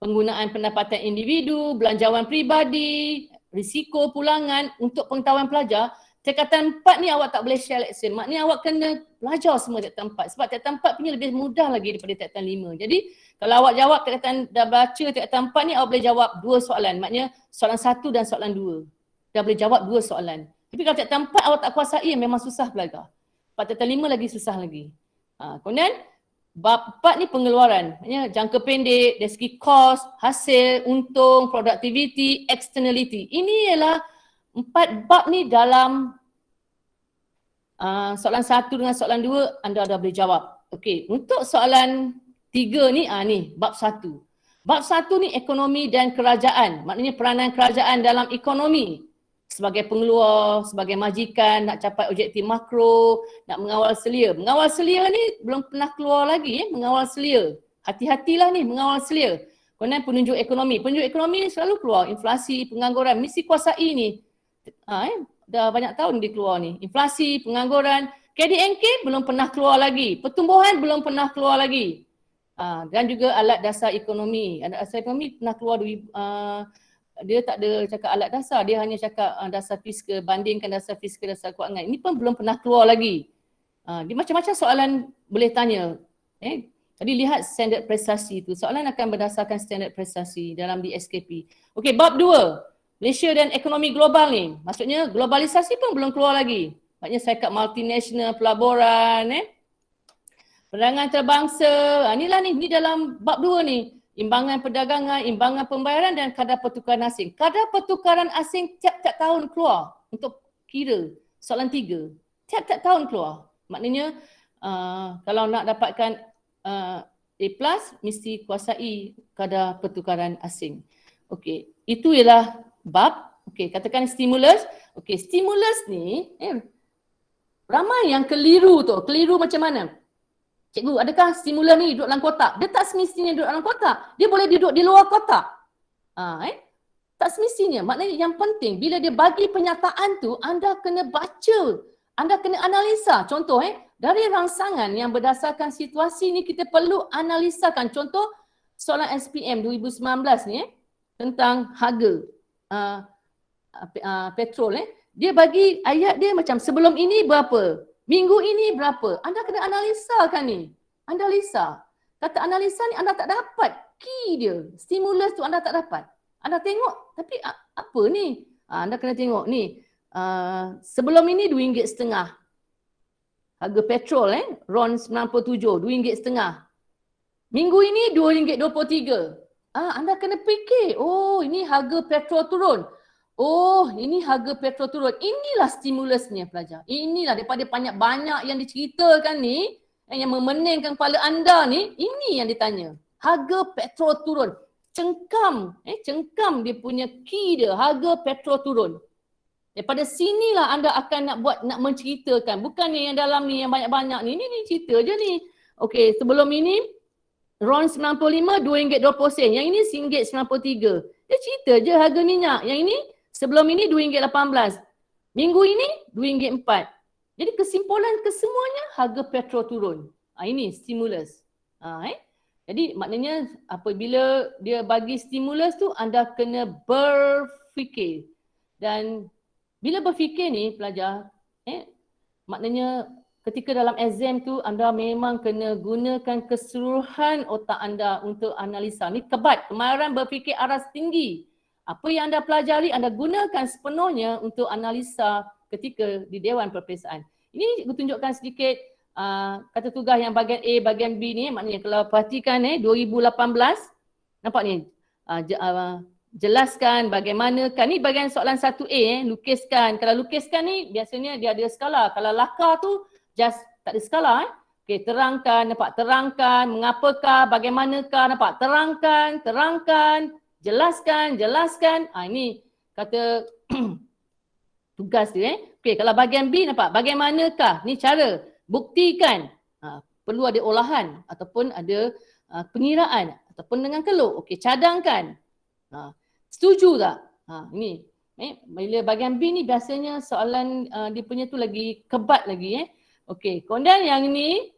penggunaan pendapatan individu, belanjawan peribadi, risiko pulangan untuk pengetahuan pelajar. Tingkatan 4 ni awak tak boleh share lekson. Maknanya awak kena belajar semua tingkatan 4. Sebab tingkatan 4 punya lebih mudah lagi daripada tingkatan 5. Jadi kalau awak jawab dah baca tingkatan 4 ni, awak boleh jawab 2 soalan. Maknanya soalan 1 dan soalan 2. Dah boleh jawab 2 soalan. Tapi kalau tingkatan 4 awak tak kuasai, memang susah belajar. Sebab tingkatan 5 lagi susah lagi. Kemudian bab 4 ni pengeluaran. Maknanya jangka pendek, dari segi kos, hasil, untung, productivity, externality. Ini ialah 4 bab ni dalam soalan 1 dengan soalan 2 anda dah boleh jawab. Okey, untuk soalan 3 ni, ni bab 1. Bab 1 ni ekonomi dan kerajaan. Maknanya peranan kerajaan dalam ekonomi. Sebagai pengeluar, sebagai majikan, nak capai objektif makro, nak mengawal selia. Mengawal selia ni belum pernah keluar lagi mengawal selia. Hati-hatilah ni mengawal selia. Kemudian penunjuk ekonomi. Penunjuk ekonomi ni selalu keluar. Inflasi, pengangguran, mesti kuasai ni. Dah banyak tahun dia keluar ni. Inflasi, pengangguran. KDNK belum pernah keluar lagi. Pertumbuhan belum pernah keluar lagi. Dan juga alat dasar ekonomi. Alat dasar ekonomi pernah keluar dia tak ada cakap alat dasar, dia hanya cakap dasar fiskal, bandingkan dasar fiskal, dasar kewangan. Ini pun belum pernah keluar lagi. Dia macam-macam soalan boleh tanya. Tadi lihat standard prestasi itu. Soalan akan berdasarkan standard prestasi dalam DSKP. Okey, bab 2. Malaysia dan ekonomi global ni. Maksudnya globalisasi pun belum keluar lagi. Maksudnya syarikat multinasional, pelaburan, perdagangan antarabangsa. Inilah ni dalam bab 2 ni. Imbangan perdagangan, imbangan pembayaran dan kadar pertukaran asing. Kadar pertukaran asing tiap-tiap tahun keluar untuk kira soalan 3. Tiap-tiap tahun keluar. Maknanya kalau nak dapatkan A+, mesti kuasai kadar pertukaran asing. Okey, itu ialah bab. Okey, katakan stimulus. Okey, stimulus ni ramai yang keliru tu. Keliru macam mana? Cikgu, adakah stimulus ni duduk dalam kotak? Dia tak semestinya duduk dalam kotak. Dia boleh duduk di luar kotak. Tak semestinya. Maknanya yang penting, bila dia bagi penyataan tu, anda kena baca. Anda kena analisa. Contoh, dari rangsangan yang berdasarkan situasi ni, kita perlu analisakan. Contoh, soalan SPM 2019 ni, tentang harga petrol. Dia bagi ayat dia macam sebelum ini berapa? Minggu ini berapa? Anda kena analisakan ni. Analisa. Kata analisa ni anda tak dapat. Key dia. Stimulus tu anda tak dapat. Anda tengok, tapi apa ni? Anda kena tengok ni. Sebelum ini RM2.5. Harga petrol RON 97, RM2.5. Minggu ini RM2.23. Anda kena fikir, oh ini harga petrol turun. Oh, ini harga petrol turun. Inilah stimulusnya pelajar. Inilah daripada banyak-banyak yang diceritakan ni, yang memeningkan kepala anda ni, ini yang ditanya. Harga petrol turun. Cengkam dia punya key dia, harga petrol turun. Daripada sinilah anda akan nak menceritakan. Bukan yang dalam ni, yang banyak-banyak ni. Ini cerita je ni. Okey, sebelum ini RON 95, RM2.20. Yang ini RM1.93. Dia cerita je harga minyak. Yang ini, sebelum ini RM2.18. Minggu ini RM2.4. Jadi kesimpulan kesemuanya harga petrol turun. Ini stimulus. Jadi maknanya apabila dia bagi stimulus tu, anda kena berfikir. Dan bila berfikir ni pelajar, maknanya ketika dalam exam tu anda memang kena gunakan keseluruhan otak anda untuk analisa. Ni kemahiran berfikir aras tinggi. Apa yang anda pelajari anda gunakan sepenuhnya untuk analisa ketika di Dewan Perperiksaan. Ini aku tunjukkan sedikit kata tugas yang bahagian A, bahagian B ni. Maknanya kalau perhatikan 2018, nampak ni? Jelaskan bagaimanakah, ni bahagian soalan 1A, lukiskan. Kalau lukiskan ni biasanya dia ada skala. Kalau lakar tu just tak ada skala. Okey, terangkan, nampak? Terangkan, mengapakah, bagaimanakah, nampak? Terangkan, jelaskan. Ini kata tugas dia. Okey, kalau bahagian B nampak? Bagaimanakah? Ni cara. Buktikan. Perlu ada olahan ataupun ada pengiraan ataupun dengan keluk. Okey, cadangkan. Setuju tak? Ini. Bila bahagian B ni biasanya soalan dia punya tu lagi kebat lagi. Okey, kemudian yang ini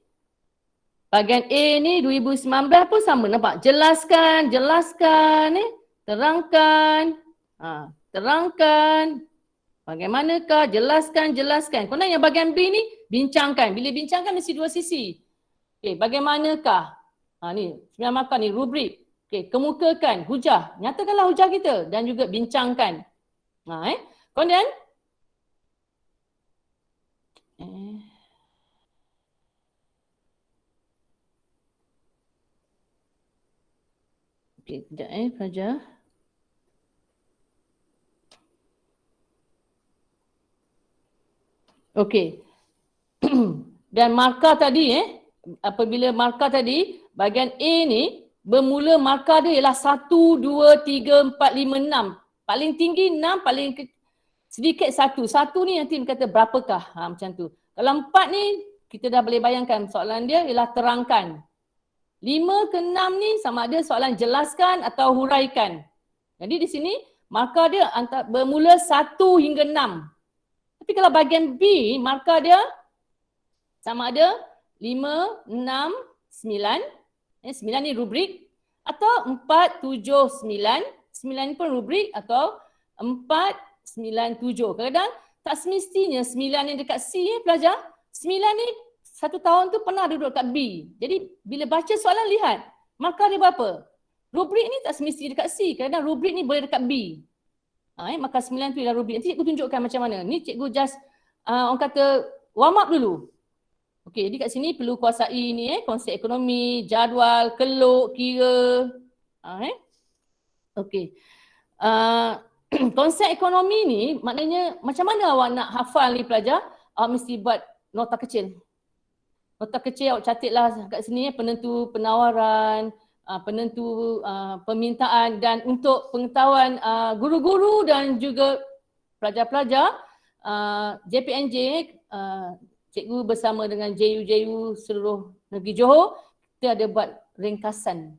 bahagian A ni 2019 pun sama, nampak? Jelaskan. Terangkan. Bagaimanakah? Jelaskan. Kemudian yang bahagian B ni bincangkan. Bila bincangkan mesti dua sisi. Okey, bagaimanakah? Ni 9 markah ni rubrik. Okey, kemukakan hujah. Nyatakanlah hujah kita dan juga bincangkan. Kemudian okey, sekejap pelajar. Okey. Dan markah tadi apabila markah tadi bahagian A ni bermula markah dia ialah 1, 2, 3, 4, 5, 6. Paling tinggi 6, paling sedikit 1. 1 ni nanti kata berapakah? Macam tu. Kalau 4 ni kita dah boleh bayangkan soalan dia ialah terangkan. 5 ke 6 ni sama ada soalan jelaskan atau huraikan. Jadi di sini markah dia bermula 1 hingga 6. Tapi kalau bahagian B, markah dia sama ada 5, 6, 9. 9 ni rubrik atau 4, 7, 9. 9 ni pun rubrik atau 4, 9, 7. Kadang-kadang tak semestinya 9 yang dekat C pelajar. 9 ni satu tahun tu pernah duduk kat B. Jadi bila baca soalan lihat markah dia berapa. Rubrik ni tak semestinya dekat C. Kadang-kadang rubrik ni boleh dekat B. Maka 9 tu ialah rubrik. Nanti cikgu tunjukkan macam mana. Ni cikgu just orang kata warm up dulu. Okey, jadi kat sini perlu kuasai ni konsep ekonomi, jadual, keluk, kira. Okey. Konsep ekonomi ni maknanya macam mana awak nak hafal ni pelajar? Awak mesti buat nota kecil. Nota kecil awak catatlah kat sini penentu penawaran, penentu permintaan, dan untuk pengetahuan guru-guru dan juga pelajar-pelajar JPNJ, cikgu bersama dengan JU seluruh negeri Johor, kita ada buat ringkasan.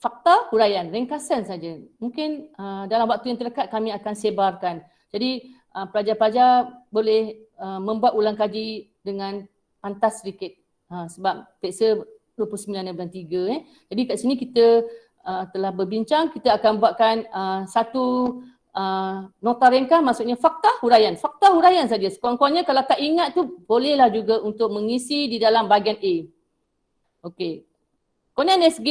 Fakta, huraian, ringkasan saja. Mungkin dalam waktu yang terdekat kami akan sebarkan. Jadi pelajar-pelajar boleh membuat ulang kaji dengan pantas sedikit. Sebab peksa 29 bulan 3. Jadi kat sini kita telah berbincang, kita akan buatkan satu nota ringkas, maksudnya fakta, huraian. Fakta, huraian saja. Sekurang-kurangnya kalau tak ingat tu bolehlah juga untuk mengisi di dalam bahagian A. Okey. Kemudian SG.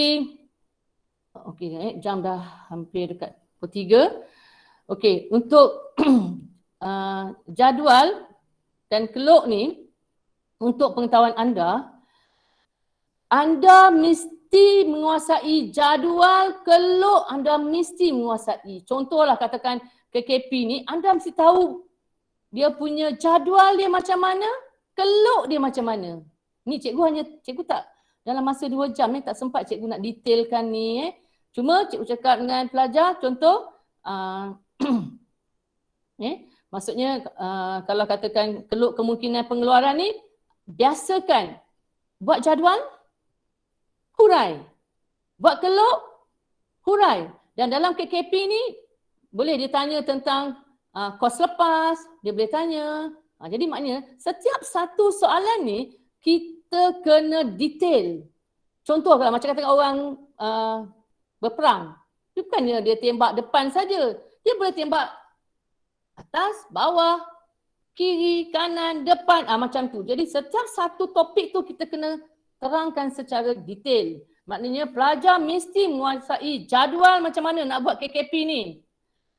Okey, jam dah hampir dekat pukul 3. Okey, untuk jadual dan keluk ni, untuk pengetahuan anda mesti menguasai jadual, keluk anda mesti menguasai. Contohlah katakan KKP ni, anda mesti tahu dia punya jadual dia macam mana, keluk dia macam mana. Ni cikgu tak dalam masa 2 jam ni tak sempat cikgu nak detailkan ni. Cuma cikgu cakap dengan pelajar, contoh maksudnya kalau katakan keluk kemungkinan pengeluaran ni, biasakan buat jadual, hurai. Buat keluk, hurai. Dan dalam KKP ni boleh dia tanya tentang kos lepas, dia boleh tanya. Jadi maknanya setiap satu soalan ni kita kena detail. Contoh kalau macam katakan orang berperang, bukannya dia tembak depan saja. Dia boleh tembak atas, bawah, kiri, kanan, depan, macam tu. Jadi setiap satu topik tu kita kena terangkan secara detail. Maknanya pelajar mesti menguasai jadual macam mana nak buat KKP ni.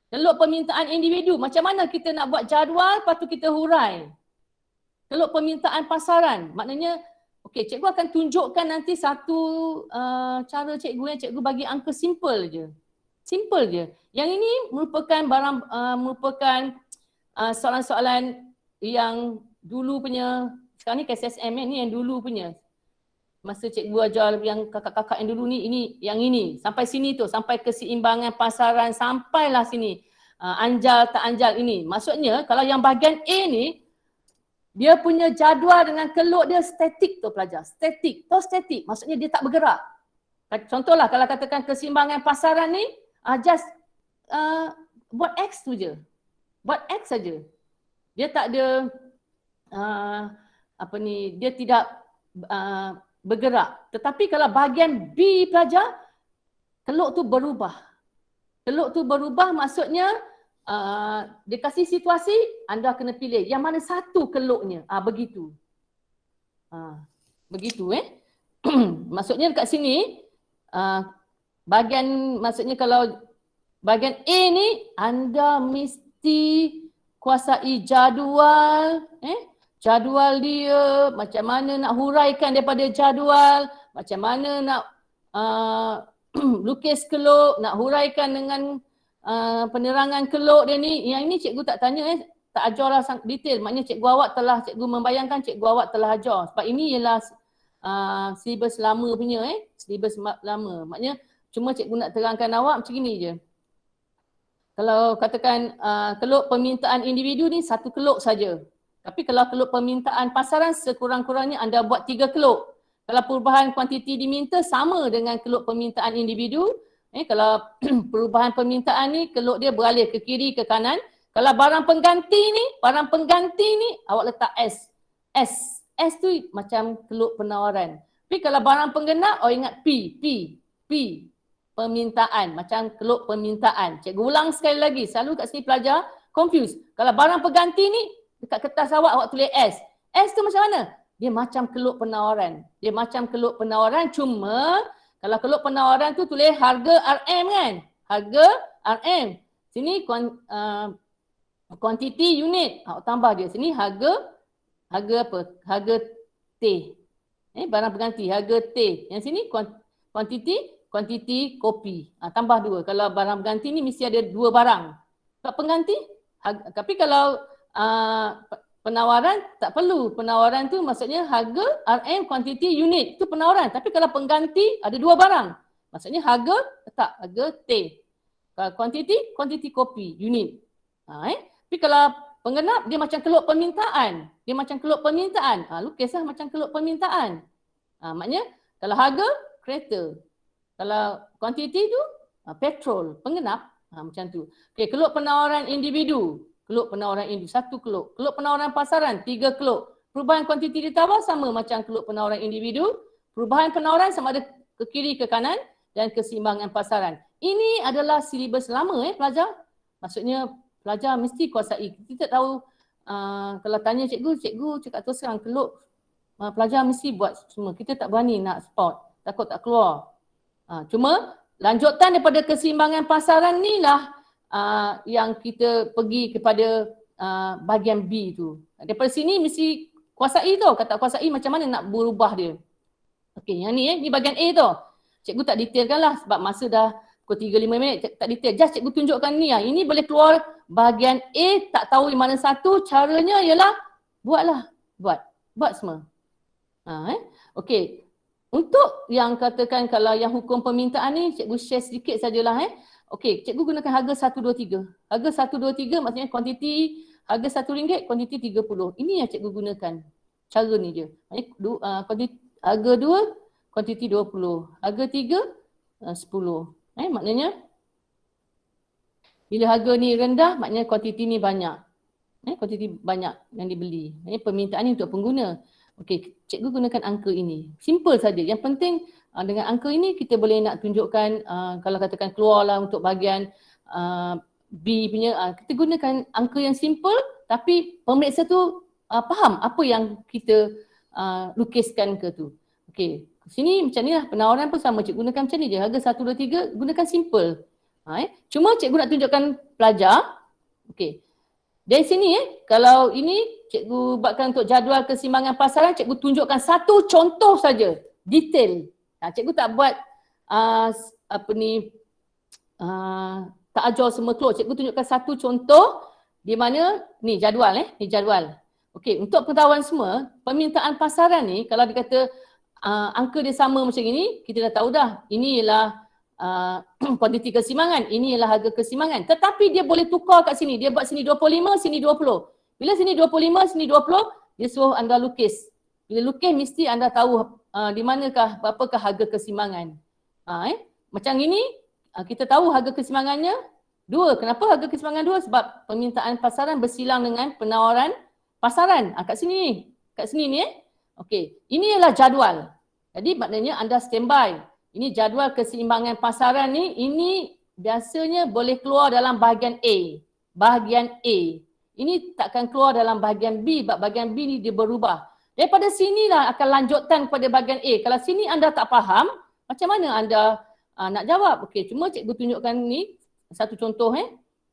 Keluk permintaan individu, macam mana kita nak buat jadual, lepas tu kita hurai. Keluk permintaan pasaran, maknanya okey, cikgu akan tunjukkan nanti satu cara cikgu yang cikgu bagi angka simple je. Simple je. Yang ini merupakan merupakan soalan-soalan yang dulu punya, sekarang ni KSSM ni yang dulu punya. Masa cikgu ajar yang kakak-kakak yang dulu ni, ini sampai sini tu, sampai keseimbangan pasaran, sampailah sini. Anjal tak anjal ini. Maksudnya kalau yang bahagian A ni, dia punya jadual dengan keluk dia statik tu pelajar. Statik. Tahu statik? Maksudnya dia tak bergerak. Contohlah kalau katakan keseimbangan pasaran ni, just buat X tu je. Buat X saja. Dia tak ada dia tidak bergerak. Tetapi kalau bahagian B pelajar, keluk tu berubah. Keluk tu berubah maksudnya dia kasih situasi, anda kena pilih yang mana satu keluknya. Begitu. Begitu maksudnya dekat sini maksudnya kalau bahagian A ni anda mesti kuasai jadual, jadual dia, macam mana nak huraikan daripada jadual, macam mana nak lukis keluk, nak huraikan dengan penerangan keluk dia ni. Yang ini cikgu tak tanya, tak ajarlah detail. Maknanya cikgu membayangkan cikgu awak telah ajar. Sebab ini ialah silibus lama punya, silibus lama. Maknanya cuma cikgu nak terangkan awak macam ni je. Kalau katakan keluk permintaan individu ni satu keluk saja. Tapi kalau keluk permintaan pasaran sekurang-kurangnya anda buat 3 keluk. Kalau perubahan kuantiti diminta sama dengan keluk permintaan individu. Kalau perubahan permintaan ni keluk dia beralih ke kiri ke kanan. Kalau barang pengganti ni awak letak S. S tu macam keluk penawaran. Tapi kalau barang penggenap ingat P. Permintaan, macam keluk permintaan. Cikgu ulang sekali lagi, selalu kat sini pelajar confuse. Kalau barang pengganti ni dekat kertas awak tulis S. S tu macam mana? Dia macam keluk penawaran. Dia macam keluk penawaran, cuma kalau keluk penawaran tu tulis harga RM kan? Harga RM. Sini kuantiti unit. Tambah dia. Sini harga apa? Harga T. Barang pengganti, harga T. Yang sini kuantiti kopi. Tambah 2. Kalau barang pengganti ni mesti ada 2 barang. Kalau pengganti, tapi kalau penawaran tak perlu. Penawaran tu maksudnya harga RM kuantiti unit. Itu penawaran. Tapi kalau pengganti ada 2 barang. Maksudnya harga letak harga T. Kalau kuantiti kopi unit. Tapi kalau penggenap dia macam keluk permintaan. Dia macam keluk permintaan. Lukislah macam keluk permintaan. Maknanya kalau harga kereta. Kalau kuantiti tu petrol, penggenap. Macam tu. Okey, keluk penawaran individu. Keluk penawaran individu, 1 keluk. Keluk penawaran pasaran, 3 keluk. Perubahan kuantiti ditawar sama macam keluk penawaran individu. Perubahan penawaran sama ada ke kiri ke kanan dan keseimbangan pasaran. Ini adalah silibus lama pelajar. Maksudnya pelajar mesti kuasai. Kita tak tahu kalau tanya cikgu cakap terus terang keluk pelajar mesti buat semua. Kita tak berani nak spot, takut tak keluar. Cuma lanjutan daripada keseimbangan pasaran ni lah yang kita pergi kepada bahagian B tu. Daripada sini mesti kuasai tau. Kata kuasai macam mana nak berubah dia. Okey, yang ni bahagian A tau. Cikgu tak detailkan lah sebab masa dah pukul 3-5 minit tak detail. Just cikgu tunjukkan ni lah. Ini boleh keluar bahagian A, tak tahu di mana satu. Caranya ialah buatlah. Buat semua. Okey. Untuk yang katakan kalau yang hukum permintaan ni cikgu share sedikit sajalah Okey, cikgu gunakan harga 123. Harga 123 maksudnya kuantiti harga RM1, kuantiti 30. Ini yang cikgu gunakan. Cara ni je. Maksudnya harga 2, kuantiti 20. Harga 3, 10. Maknanya bila harga ni rendah, maknanya kuantiti ni banyak. Kuantiti banyak yang dibeli. Permintaan ni untuk pengguna. Okey, cikgu gunakan angka ini. Simple saja. Yang penting dengan angka ini kita boleh nak tunjukkan kalau katakan keluarlah untuk bahagian B punya. Kita gunakan angka yang simple tapi pemeriksa tu faham apa yang kita lukiskan ke tu. Okey, sini macam ni lah. Penawaran pun sama. Cikgu gunakan macam ni je. Harga 123 gunakan simple. Cuma cikgu nak tunjukkan pelajar. Okey. Dari sini kalau ini cikgu buatkan untuk jadual keseimbangan pasaran, cikgu tunjukkan satu contoh saja, detail. Cikgu tak buat tak ajar semua keluar. Cikgu tunjukkan satu contoh di mana ni jadual ni jadual. Okey, untuk pengetahuan semua, permintaan pasaran ni kalau dia kata angka dia sama macam ini, kita dah tahu dah. Ini ialah kuantiti keseimbangan, ini ialah harga keseimbangan. Tetapi dia boleh tukar kat sini. Dia buat sini 25, sini 20. Bila sini 25, sini 20, dia suruh anda lukis. Bila lukis mesti anda tahu di manakah, berapakah harga keseimbangan. Macam ini, kita tahu harga keseimbangannya 2. Kenapa harga keseimbangan 2? Sebab permintaan pasaran bersilang dengan penawaran pasaran. Kat sini ni. Okey, ini ialah jadual. Jadi maknanya anda standby. Ini jadual keseimbangan pasaran ni, ini biasanya boleh keluar dalam bahagian A. Bahagian A. Ini takkan keluar dalam bahagian B, sebab bahagian B ni dia berubah. Daripada sinilah akan lanjutan kepada bahagian A. Kalau sini anda tak faham, macam mana anda nak jawab? Okey, cuma cikgu tunjukkan ni satu contoh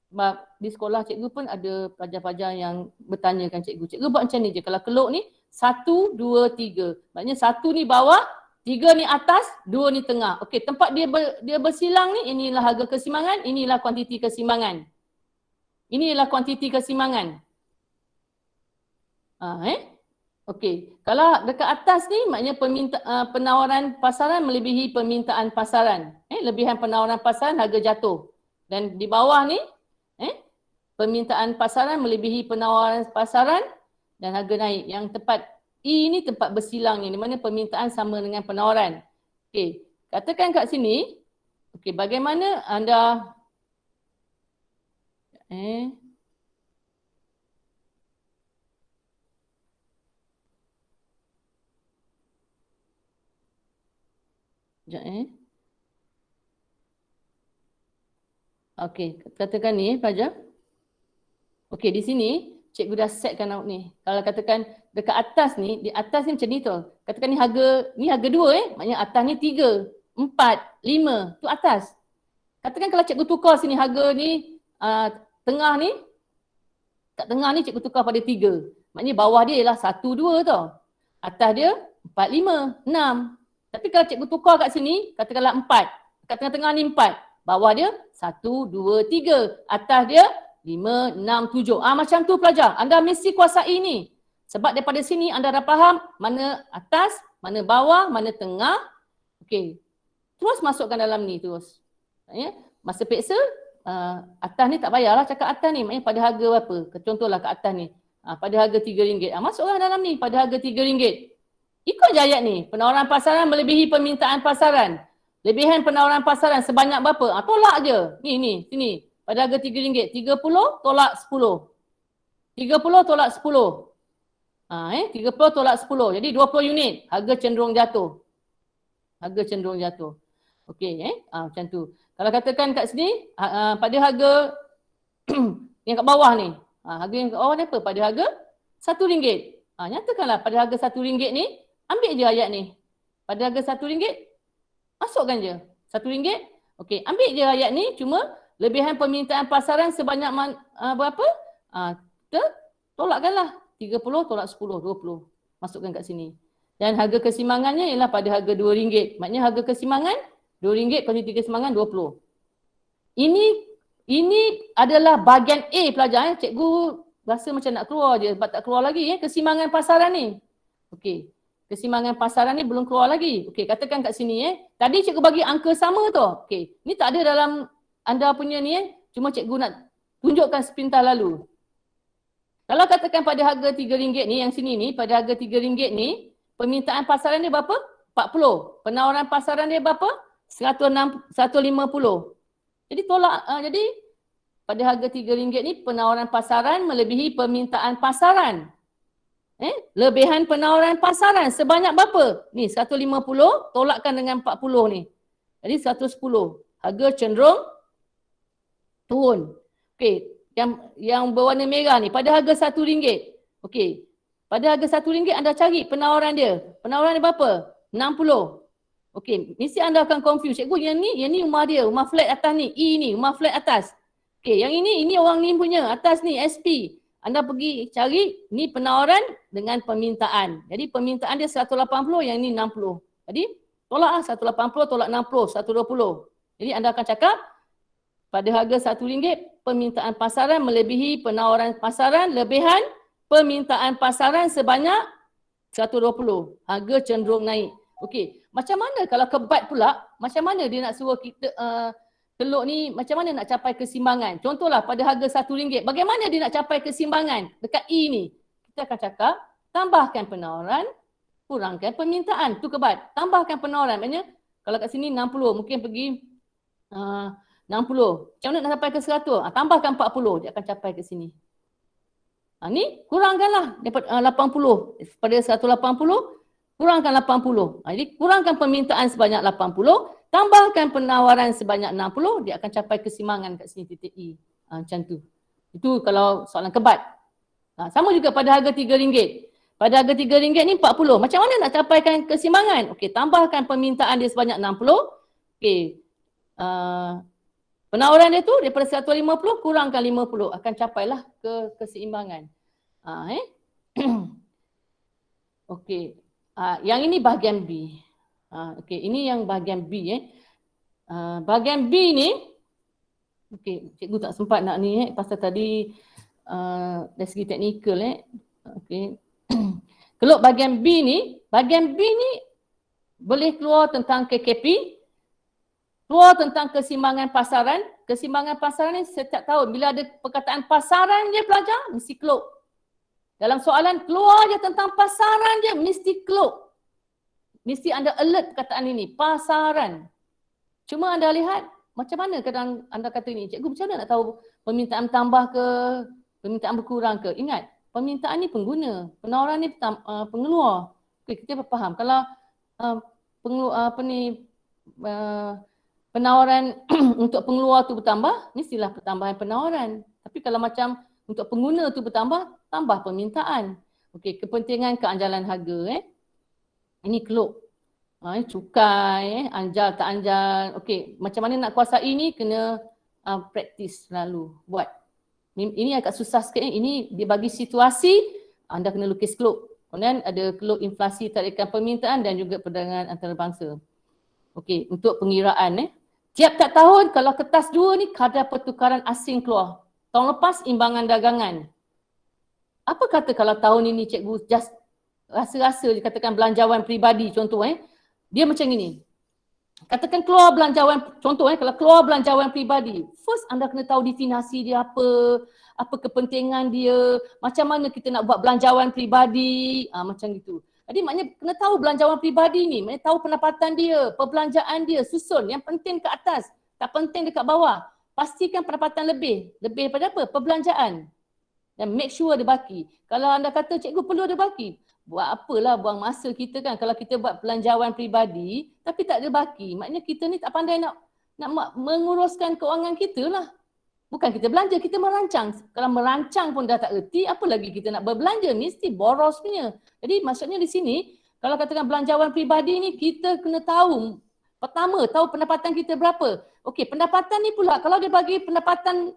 sebab di sekolah cikgu pun ada pelajar-pelajar yang bertanyakan cikgu. Cikgu buat macam ni je. Kalau keluk ni 1, 2, 3. Maknanya 1 ni bawah, 3 ni atas, 2 ni tengah. Okey, tempat dia bersilang ni, inilah harga keseimbangan, inilah kuantiti keseimbangan. Inilah kuantiti keseimbangan. Okey, kalau dekat atas ni maknanya penawaran pasaran melebihi permintaan pasaran. Lebihan penawaran pasaran harga jatuh. Dan di bawah ni permintaan pasaran melebihi penawaran pasaran dan harga naik. Yang tepat E ni tempat bersilang ni, di mana permintaan sama dengan penawaran. Okey, katakan kat sini, okey, bagaimana anda Okey, katakan ni pelajar. Okey, di sini cikgu dah setkan out ni. Kalau katakan dekat atas ni, di atas ni macam ni tu. Katakan ni harga 2 maknanya atas ni 3, 4, 5 tu atas. Katakan kalau cikgu tukar sini harga ni tengah ni, kat tengah ni cikgu tukar pada 3. Maknanya bawah dia ialah 1, 2 tau. Atas dia 4, 5, 6. Tapi kalau cikgu tukar kat sini, katakanlah 4. Kat tengah-tengah ni 4. Bawah dia 1, 2, 3. Atas dia 5, 6, 7. Macam tu pelajar. Anda mesti kuasai ni. Sebab daripada sini anda dah faham mana atas, mana bawah, mana tengah. Okey. Terus masukkan dalam ni terus. Masa peksa, atas ni tak payahlah cakap atas ni. Maknanya pada harga berapa? Contohlah kat atas ni. Pada harga RM3. Masuklah dalam ni pada harga RM3. Ikut je ayat ni. Penawaran pasaran melebihi permintaan pasaran. Lebihan penawaran pasaran sebanyak berapa? Tolak je. Ni, sini. Pada harga RM3. 30 tolak 10. 30 tolak 10. 30 tolak 10. Jadi 20 unit. Harga cenderung jatuh. Harga cenderung jatuh. Okey, macam tu. Kalau katakan kat sini, pada harga yang kat bawah ni. Harga yang kat bawah ni apa? Pada harga RM1. Nyatakanlah pada harga RM1 ni, ambil je ayat ni. Pada harga RM1, masukkan je. RM1. Okey, ambil je ayat ni, cuma lebihan permintaan pasaran sebanyak berapa? kita tolakkanlah 30 tolak 10, 20. Masukkan kat sini. Dan harga kesimbangannya ialah pada harga RM2. Maknanya harga kesimbangan RM2 kali 3 kesimbangan 20. Ini adalah bahagian A pelajar. Cikgu rasa macam nak keluar je sebab tak keluar lagi kesimbangan pasaran ni. Okey. Kesimbangan pasaran ni belum keluar lagi. Okey, katakan kat sini Tadi cikgu bagi angka sama tu. Okey, ni tak ada dalam anda punya ni cuma cikgu nak tunjukkan sepintas lalu. Kalau katakan pada harga RM3 ni yang sini ni, pada harga RM3 ni, permintaan pasaran dia berapa? 40. Penawaran pasaran dia berapa? 150. Jadi jadi pada harga RM3 ni penawaran pasaran melebihi permintaan pasaran. Lebihan penawaran pasaran sebanyak berapa? Ni 150 tolakkan dengan 40 ni. Jadi 110. Harga cenderung turun. Okey, yang berwarna merah ni pada harga RM1. Okey. Pada harga RM1 anda cari penawaran dia. Penawaran dia berapa? 60. Okey, mesti anda akan confuse. Cikgu yang ni rumah dia, rumah flat atas ni, E ni, rumah flat atas. Okey, yang ini orang ni punya, atas ni SP. Anda pergi cari ni penawaran dengan permintaan. Jadi permintaan dia 180, yang ni 60. Jadi tolak 180 tolak 60, 120. Jadi anda akan cakap pada harga RM1 permintaan pasaran melebihi penawaran pasaran, lebihan permintaan pasaran sebanyak 120. Harga cenderung naik. Okey, macam mana kalau kebat pula, macam mana dia nak suruh kita Teluk ni macam mana nak capai kesimbangan? Contohlah pada harga RM1, bagaimana dia nak capai kesimbangan dekat E ni? Kita akan cakap, tambahkan penawaran, kurangkan permintaan. Tu kebat. Tambahkan penawaran. Maksudnya kalau kat sini 60, mungkin pergi 60. Macam mana nak capai ke 100? Tambahkan 40, dia akan capai ke sini. Ni kurangkanlah daripada 80. Pada 180, kurangkan 80. Jadi kurangkan permintaan sebanyak 80. Tambahkan penawaran sebanyak 60, dia akan capai kesimbangan kat sini titik E. Macam tu. Itu kalau soalan kebat. Sama juga pada harga RM3. Pada harga RM3 ni 40. Macam mana nak capaikan kesimbangan? Okey, tambahkan permintaan dia sebanyak 60. Okey. Penawaran dia tu daripada 150 kurangkan 50. Akan capailah keseimbangan. Okey. Yang ini bahagian B. Okey, ini yang bahagian B. Bahagian B ni, okey, cikgu tak sempat nak ni pasal tadi dari segi teknikal. Okey. Kalau bahagian B ni boleh keluar tentang KKP, keluar tentang kesimbangan pasaran. Kesimbangan pasaran ni setiap tahun bila ada perkataan pasaran je pelajar mesti keluar. Dalam soalan keluar je tentang pasaran je mesti keluar. Mesti anda alert perkataan ini, pasaran. Cuma anda lihat macam mana kadang anda kata ini, cikgu macam mana nak tahu permintaan tambah ke, permintaan berkurang ke. Ingat, permintaan ni pengguna, penawaran ni pengeluar. Okay, kita faham. Kalau penawaran untuk pengeluar tu bertambah, mestilah pertambahan penawaran. Tapi kalau macam untuk pengguna tu bertambah, tambah permintaan. Okey, kepentingan keanjalan harga. Ini keluk. Cukai, anjal tak anjal. Okey, macam mana nak kuasai ni kena praktis selalu buat. Ini agak susah sikit. Ini dia bagi situasi, anda kena lukis keluk. Kemudian ada keluk inflasi tarikan permintaan dan juga perdagangan antarabangsa. Okey, untuk pengiraan. Tiap-tiap tahun kalau kertas 2 ni kadar pertukaran asing keluar. Tahun lepas imbangan dagangan. Apa kata kalau tahun ini cikgu just rasa-rasa je katakan belanjawan peribadi contoh dia macam ini. Katakan keluar belanjawan contoh kalau keluar belanjawan peribadi, first anda kena tahu definisi dia apa kepentingan dia, macam mana kita nak buat belanjawan peribadi, macam gitu. Jadi maknanya kena tahu belanjawan peribadi ni, maknanya tahu pendapatan dia, perbelanjaan dia, susun yang penting ke atas, tak penting dekat bawah. Pastikan pendapatan lebih daripada apa? Perbelanjaan. Dan make sure ada baki. Kalau anda kata cikgu perlu ada baki, buat apalah buang masa kita kan kalau kita buat belanjawan peribadi tapi tak ada baki. Maknanya kita ni tak pandai nak menguruskan keuangan kita lah. Bukan kita belanja, kita merancang. Kalau merancang pun dah tak erti, apa lagi kita nak berbelanja? Mesti boros punya. Jadi maksudnya di sini, kalau katakan belanjawan peribadi ni, kita kena tahu. Pertama, tahu pendapatan kita berapa. Okey, pendapatan ni pula, kalau dia bagi pendapatan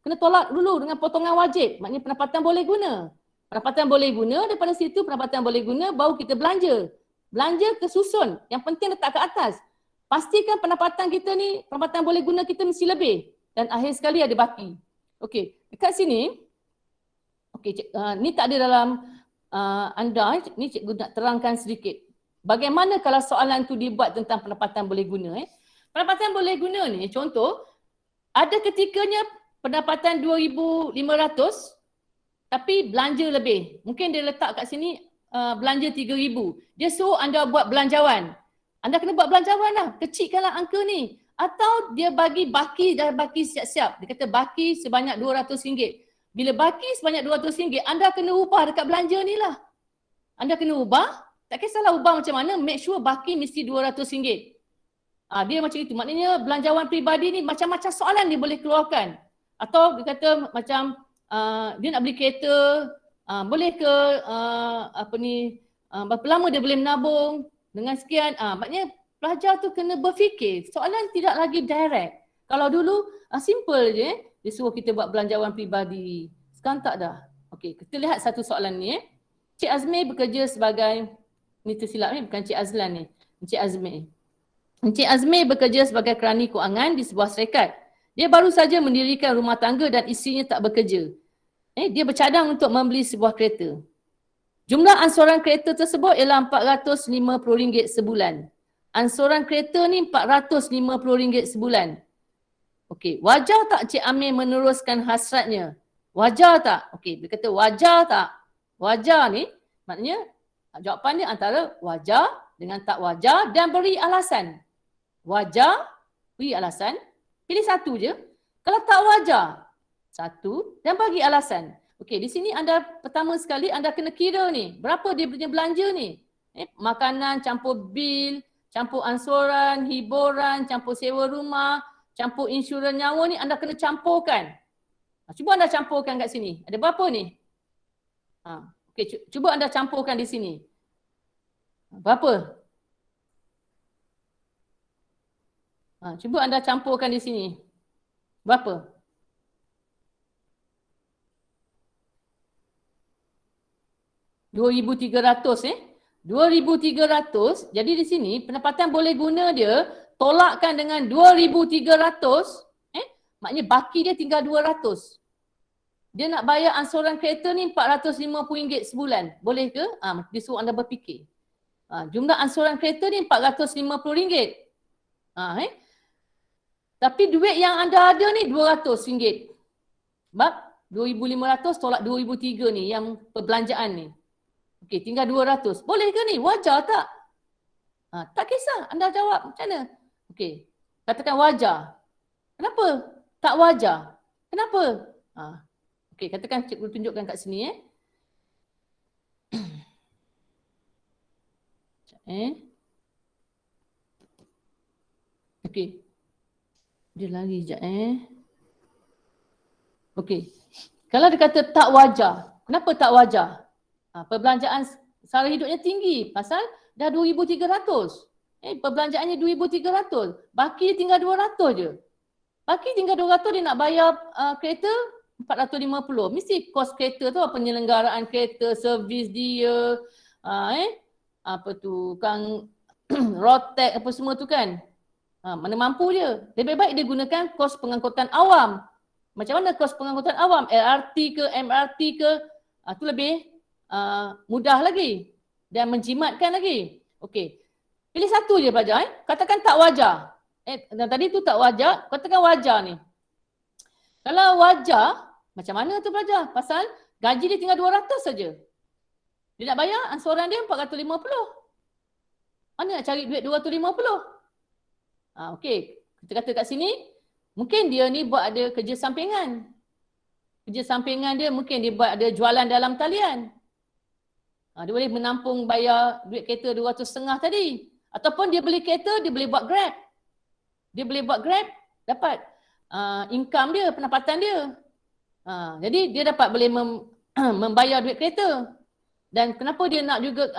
kena tolak dulu dengan potongan wajib. Maknanya pendapatan boleh guna. Pendapatan boleh guna, daripada situ pendapatan boleh guna, baru kita belanja. Belanja kesusun. Yang penting letak ke atas. Pastikan pendapatan kita ni, pendapatan boleh guna kita mesti lebih. Dan akhir sekali ada baki. Okey, dekat sini, okey, ni tak ada dalam anda, ni cikgu nak terangkan sedikit. Bagaimana kalau soalan tu dibuat tentang pendapatan boleh guna? Pendapatan boleh guna ni, contoh, ada ketikanya pendapatan 2,500 tapi belanja lebih. Mungkin dia letak kat sini belanja 3,000. Dia suruh anda buat belanjawan. Anda kena buat belanjawan lah. Kecilkanlah angka ni. Atau dia bagi baki, dah baki siap-siap. Dia kata baki sebanyak RM200. Bila baki sebanyak RM200, anda kena ubah dekat belanja ni lah. Anda kena ubah. Tak kisahlah ubah macam mana, make sure baki mesti RM200. Dia macam itu. Maknanya belanjawan peribadi ni macam-macam soalan dia boleh keluarkan. Atau dia kata macam dia nak beli kereta, boleh ke berapa lama dia boleh menabung dengan sekian. Maknanya pelajar tu kena berfikir. Soalan tidak lagi direct. Kalau dulu simple je, dia suruh kita buat belanjawan peribadi. Sekarang tak dah. Okey, kita lihat satu soalan ni. Cik Azmi bekerja sebagai, ni tersilap ni, bukan Cik Azlan ni. Cik Azmi. Encik Azmi bekerja sebagai kerani kewangan di sebuah syarikat. Dia baru saja mendirikan rumah tangga dan isterinya tak bekerja. Dia bercadang untuk membeli sebuah kereta. Jumlah ansuran kereta tersebut ialah RM450 sebulan. Ansuran kereta ni RM450 sebulan. Okey, wajar tak Cik Amir meneruskan hasratnya? Wajar tak? Okey, dia kata wajar tak? Wajar ni maknanya jawapan dia antara wajar dengan tak wajar dan beri alasan. Wajar, beri alasan. Pilih satu je. Kalau tak wajar, satu dan bagi alasan. Okey, di sini anda pertama sekali anda kena kira ni. Berapa dia punya belanja ni? Makanan, campur bil, campur ansuran, hiburan, campur sewa rumah, campur insurans nyawa ni anda kena campurkan. Cuba anda campurkan kat sini. Ada berapa ni? Okey, cuba anda campurkan di sini. Berapa? Cuba anda campurkan di sini. Berapa? RM2,300 RM2,300. Jadi di sini pendapatan boleh guna dia tolakkan dengan RM2,300. Maknanya baki dia tinggal RM200. Dia nak bayar ansuran kereta ni RM450 sebulan. Boleh ke? Dia suruh anda berfikir. Jumlah ansuran kereta ni RM450. Tapi duit yang anda ada ni RM200. Sebab RM2,500 tolak RM2,300 ni yang perbelanjaan ni. Okey, tinggal RM200. Boleh ke ni? Wajar tak? Tak kisah. Anda jawab macam mana? Okey, katakan wajar. Kenapa tak wajar? Kenapa? Okey, katakan cikgu tunjukkan kat sini Okey. Dia lari sekejap Okey. Kalau dia kata tak wajar, kenapa tak wajar? Perbelanjaan sara hidupnya tinggi pasal dah RM2,300. Perbelanjaannya RM2,300. Baki tinggal RM200 je. Baki tinggal RM200 dia nak bayar kereta RM450. Mesti kos kereta tu penyelenggaraan kereta, servis dia, apa tu, kang rotek apa semua tu kan. Mana mampu dia. Lebih baik dia gunakan kos pengangkutan awam. Macam mana kos pengangkutan awam? LRT ke, MRT ke, tu lebih mudah lagi dan menjimatkan lagi. Okey. Pilih satu je pelajar. Katakan tak wajar. Tadi tu tak wajar, katakan wajar ni. Kalau wajar, macam mana tu pelajar? Pasal gaji dia tinggal RM200 saja. Dia nak bayar ansuran dia RM450. Mana nak cari duit RM250? Okey, kita kata kat sini, mungkin dia ni buat ada kerja sampingan. Kerja sampingan dia mungkin dia buat ada jualan dalam talian. Dia boleh menampung bayar duit kereta RM200.5 tadi. Ataupun dia beli kereta, dia boleh buat Grab. Dia boleh buat Grab, dapat income dia, pendapatan dia. Jadi dia dapat boleh membayar duit kereta. Dan kenapa dia nak juga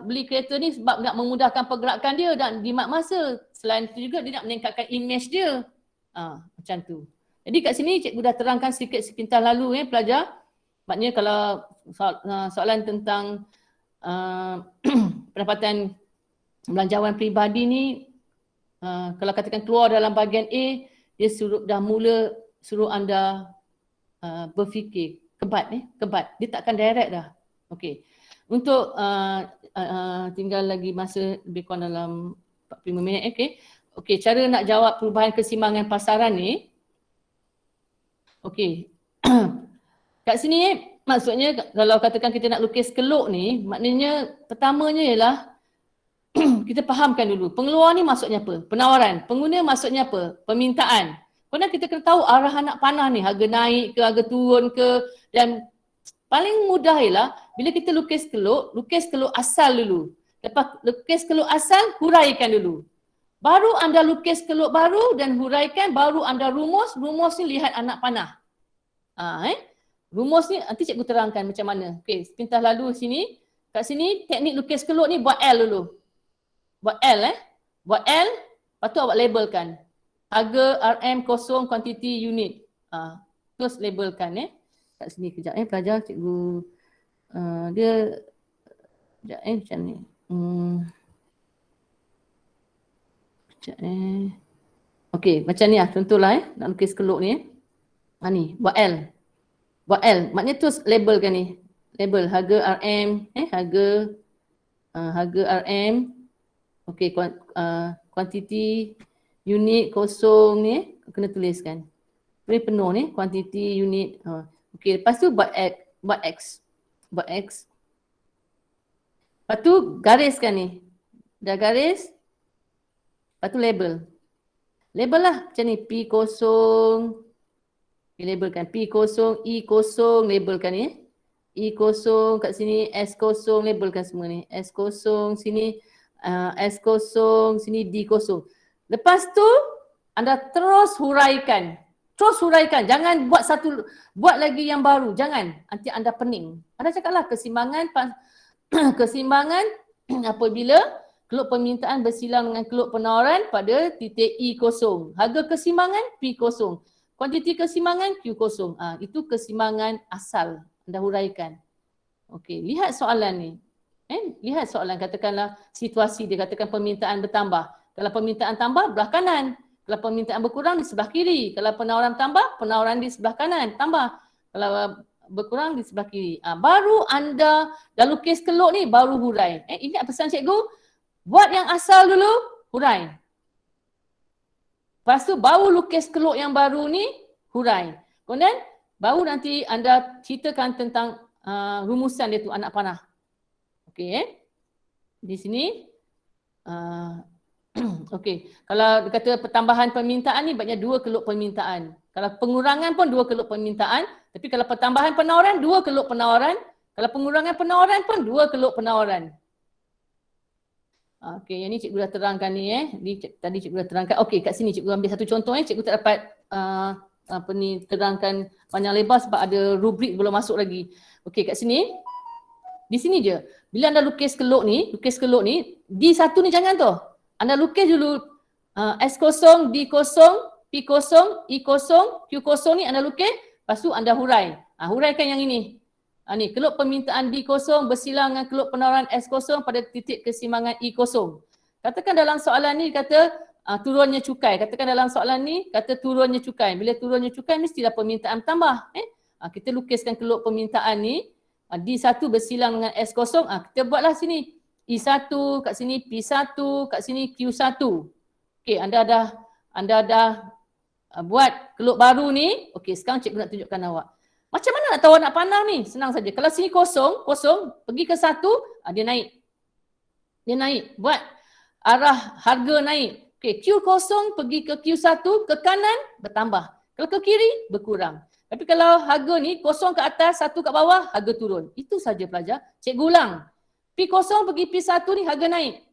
beli kereta ni? Sebab nak memudahkan pergerakan dia dan jimat masa. Selain itu juga dia nak meningkatkan image dia. Macam tu. Jadi kat sini cikgu dah terangkan sedikit sepintas lalu pelajar. Maknanya kalau soalan tentang pendapatan belanjawan peribadi ni, kalau katakan keluar dalam bahagian A, dia dah mula suruh anda berfikir kebat. Dia takkan direct dah. Okey. Untuk tinggal lagi masa lebih kurang dalam 45 minit. Okey, cara nak jawab perubahan keseimbangan pasaran ni. Okey. Kat sini maksudnya kalau katakan kita nak lukis keluk ni, maknanya pertamanya ialah kita fahamkan dulu pengeluar ni maksudnya apa? Penawaran. Pengguna maksudnya apa? Permintaan. Kemudian kita kena tahu arah anak panah ni, harga naik ke, harga turun ke, dan paling mudah ialah bila kita lukis keluk asal dulu. Lepas lukis keluk asal, huraikan dulu. Baru anda lukis keluk baru dan huraikan, baru anda rumus ni lihat anak panah. Rumus ni nanti cikgu terangkan macam mana. Okey, sepintas lalu sini. Kat sini teknik lukis keluk ni buat L dulu. Buat L Buat L, lepas tu awak labelkan. Harga RM kosong, quantity unit. Terus labelkan Kat sini kejap pelajar cikgu dia kejap macam ni. Kejap Okey, macam ni contohlah nak lukis keluk ni ni, buat L. Buat L, maknanya terus labelkan ni. Label harga RM, harga RM. Okey, quantity unit kosong ni kena tuliskan. Tulis penuh ni, quantity unit. Okey, lepas tu buat X. Buat X. Lepas tu gariskan ni. Dah garis. Lepas tu label. Label lah macam ni, P kosong. Labelkan P kosong, E kosong, labelkan ni. E kosong kat sini, S kosong, labelkan semua ni. S kosong sini, S kosong, sini D kosong. Lepas tu anda terus huraikan. Jangan buat lagi yang baru. Jangan. Nanti anda pening. Anda cakaplah keseimbangan apabila keluk permintaan bersilang dengan keluk penawaran pada titik E kosong. Harga keseimbangan P kosong. Kuantiti keseimbangan Q kosong. Itu keseimbangan asal. Anda huraikan. Okey, lihat soalan ni. Lihat soalan, katakanlah situasi dia, katakan permintaan bertambah. Kalau permintaan tambah, belah kanan. Kalau permintaan berkurang, di sebelah kiri. Kalau penawaran tambah, penawaran di sebelah kanan. Tambah. Kalau berkurang, di sebelah kiri. Baru anda dah lukis keluk ni, baru hurai. Ingat pesan cikgu? Buat yang asal dulu, hurai. Lepas tu baru lukis keluk yang baru ni, hurai. Kemudian baru nanti anda ceritakan tentang rumusan dia tu, anak panah. Okey. Di sini. Okey. Kalau dia kata pertambahan permintaan ni banyak 2 keluk permintaan. Kalau pengurangan pun 2 keluk permintaan. Tapi kalau pertambahan penawaran, 2 keluk penawaran. Kalau pengurangan penawaran pun 2 keluk penawaran. Okey, yang ni cikgu dah terangkan ni tadi cikgu dah terangkan. Okey, kat sini cikgu ambil satu contoh cikgu tak dapat terangkan panjang lebar sebab ada rubrik belum masuk lagi. Okey, kat sini. Di sini je. Bila anda lukis keluk ni, D1 ni jangan tu. Anda lukis dulu S kosong, D kosong, P kosong, E kosong, Q kosong ni anda lukis, lepas tu anda hurai. Huraikan yang ini. Ni keluk permintaan D kosong bersilang dengan keluk penawaran S kosong pada titik keseimbangan E kosong. Katakan dalam soalan ni kata turunnya cukai. Katakan dalam soalan ni kata turunnya cukai. Bila turunnya cukai mestilah permintaan tambah. Kita lukiskan keluk permintaan ni. D1 bersilang dengan S kosong. Kita buatlah sini. E1 kat sini, P1 kat sini, Q1. Okey, anda dah buat keluk baru ni. Okey, sekarang cikgu nak tunjukkan awak. Macam mana nak tahu anak panah ni? Senang saja. Kalau sini kosong, pergi ke 1, dia naik. Dia naik. Buat arah harga naik. Okey, Q kosong pergi ke Q1, ke kanan bertambah. Kalau ke kiri berkurang. Tapi kalau harga ni kosong ke atas, 1 kat bawah, harga turun. Itu saja pelajar. Cikgu ulang. P kosong pergi P1 ni harga naik.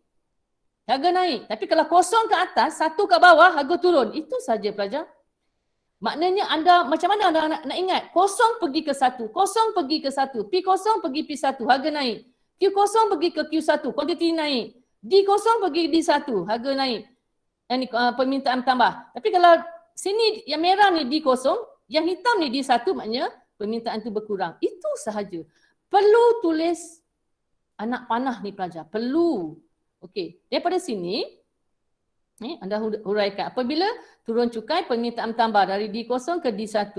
Harga naik. Tapi kalau kosong ke atas, 1 kat bawah, harga turun. Itu saja pelajar. Maknanya anda, macam mana anda nak ingat? Kosong pergi ke 1, kosong pergi ke 1, P kosong pergi P1, harga naik. Q kosong pergi ke Q1, kuantiti naik. D kosong pergi D1, harga naik. Ini permintaan tambah. Tapi kalau sini yang merah ni D0, yang hitam ni D1, maknanya permintaan tu berkurang. Itu sahaja. Perlu tulis anak panah ni pelajar. Perlu. Okey. Daripada sini, anda huraikan. Apabila turun cukai, permintaan tambah dari D0 ke D1.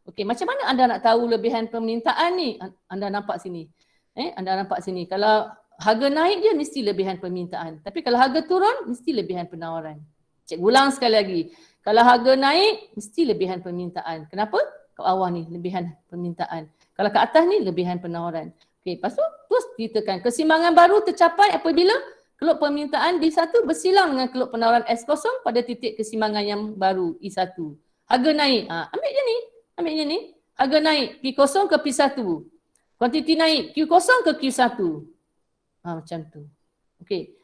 Okey, macam mana anda nak tahu lebihan permintaan ni? Anda nampak sini. Anda nampak sini. Kalau harga naik je mesti lebihan permintaan. Tapi kalau harga turun, mesti lebihan penawaran. Cikgu ulang sekali lagi. Kalau harga naik, mesti lebihan permintaan. Kenapa? Kat bawah ni, lebihan permintaan. Kalau kat atas ni, lebihan penawaran. Okey, lepas tu terus ceritakan. Keseimbangan baru tercapai apabila keluk permintaan D1 bersilang dengan keluk penawaran S0 pada titik keseimbangan yang baru I1. Harga naik. Ambil je ni. Ambil je ni. Harga naik P0 ke P1. Kuantiti naik Q0 ke Q1. Macam tu. Okey.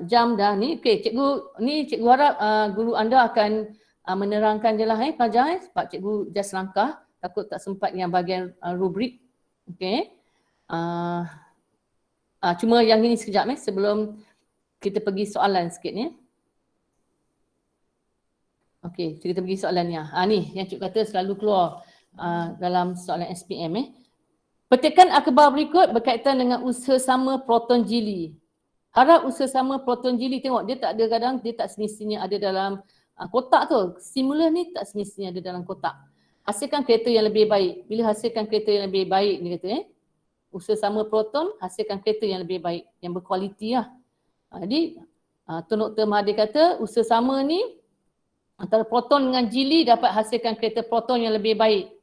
Jam dah ni. Okey, cikgu harap guru anda akan menerangkan je lah pelajar sebab cikgu just langkah. Takut tak sempat yang bahagian rubrik. Okey. Cuma yang ini sekejap sebelum kita pergi soalan sikit ni. Okey, kita pergi soalan ni. Ni yang cikgu kata selalu keluar dalam soalan SPM Petikan akhbar berikut berkaitan dengan usaha sama proton jili. Harap usaha sama proton jili, tengok dia tak ada kadang, dia tak semestinya ada dalam kotak tu. Stimulus ni tak semestinya ada dalam kotak. Hasilkan kereta yang lebih baik. Bila hasilkan kereta yang lebih baik ni kata usaha sama proton, hasilkan kereta yang lebih baik, yang berkualiti lah. Jadi Tun Dr. Mahathir kata usaha sama ni antara proton dengan jili dapat hasilkan kereta proton yang lebih baik.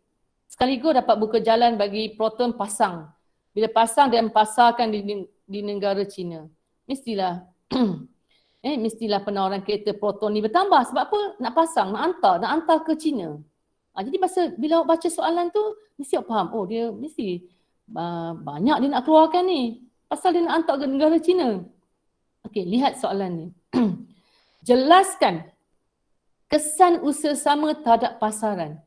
Sekaligus dapat buka jalan bagi proton pasang. Bila pasang dan pasarkan di negara China. Mestilah mestilah penawaran kereta proton ni bertambah. Sebab apa? Nak pasang, nak hantar ke China. Jadi bila awak baca soalan tu, mesti awak faham. Oh, dia mesti banyak dia nak keluarkan ni. Pasal dia nak hantar ke negara China. Okey, lihat soalan ni. Jelaskan kesan usaha sama terhadap pasaran.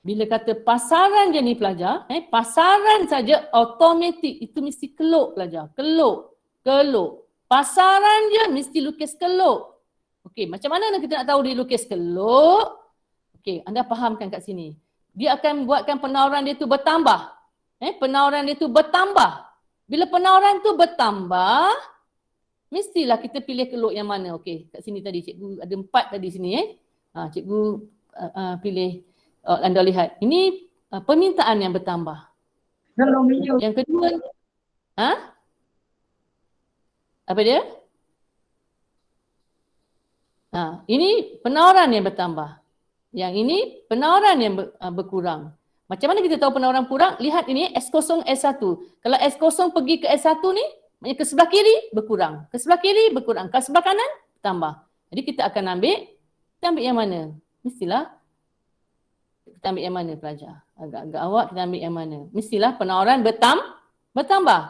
Bila kata pasaran je ni pelajar, pasaran saja automatik itu mesti keluk pelajar. Keluk. Pasaran je mesti lukis keluk. Okey, macam mana kita nak tahu dia lukis keluk? Okey, anda fahamkan kat sini. Dia akan buatkan penawaran dia tu bertambah. Penawaran dia tu bertambah. Bila penawaran tu bertambah, mestilah kita pilih keluk yang mana. Okey, kat sini tadi cikgu ada 4 tadi sini cikgu pilih. Anda lihat, ini permintaan yang bertambah. Yang kedua, apa dia? Ini penawaran yang bertambah. Yang ini penawaran yang berkurang. Macam mana kita tahu penawaran kurang? Lihat ini S0, S1. Kalau S0 pergi ke S1 ni, maknanya ke sebelah kiri berkurang. Ke sebelah kiri berkurang. Ke sebelah kanan tambah. Jadi kita akan kita ambil yang mana? Mestilah kita ambil yang mana pelajar? Agak-agak awak kita ambil yang mana? Mestilah penawaran bertambah.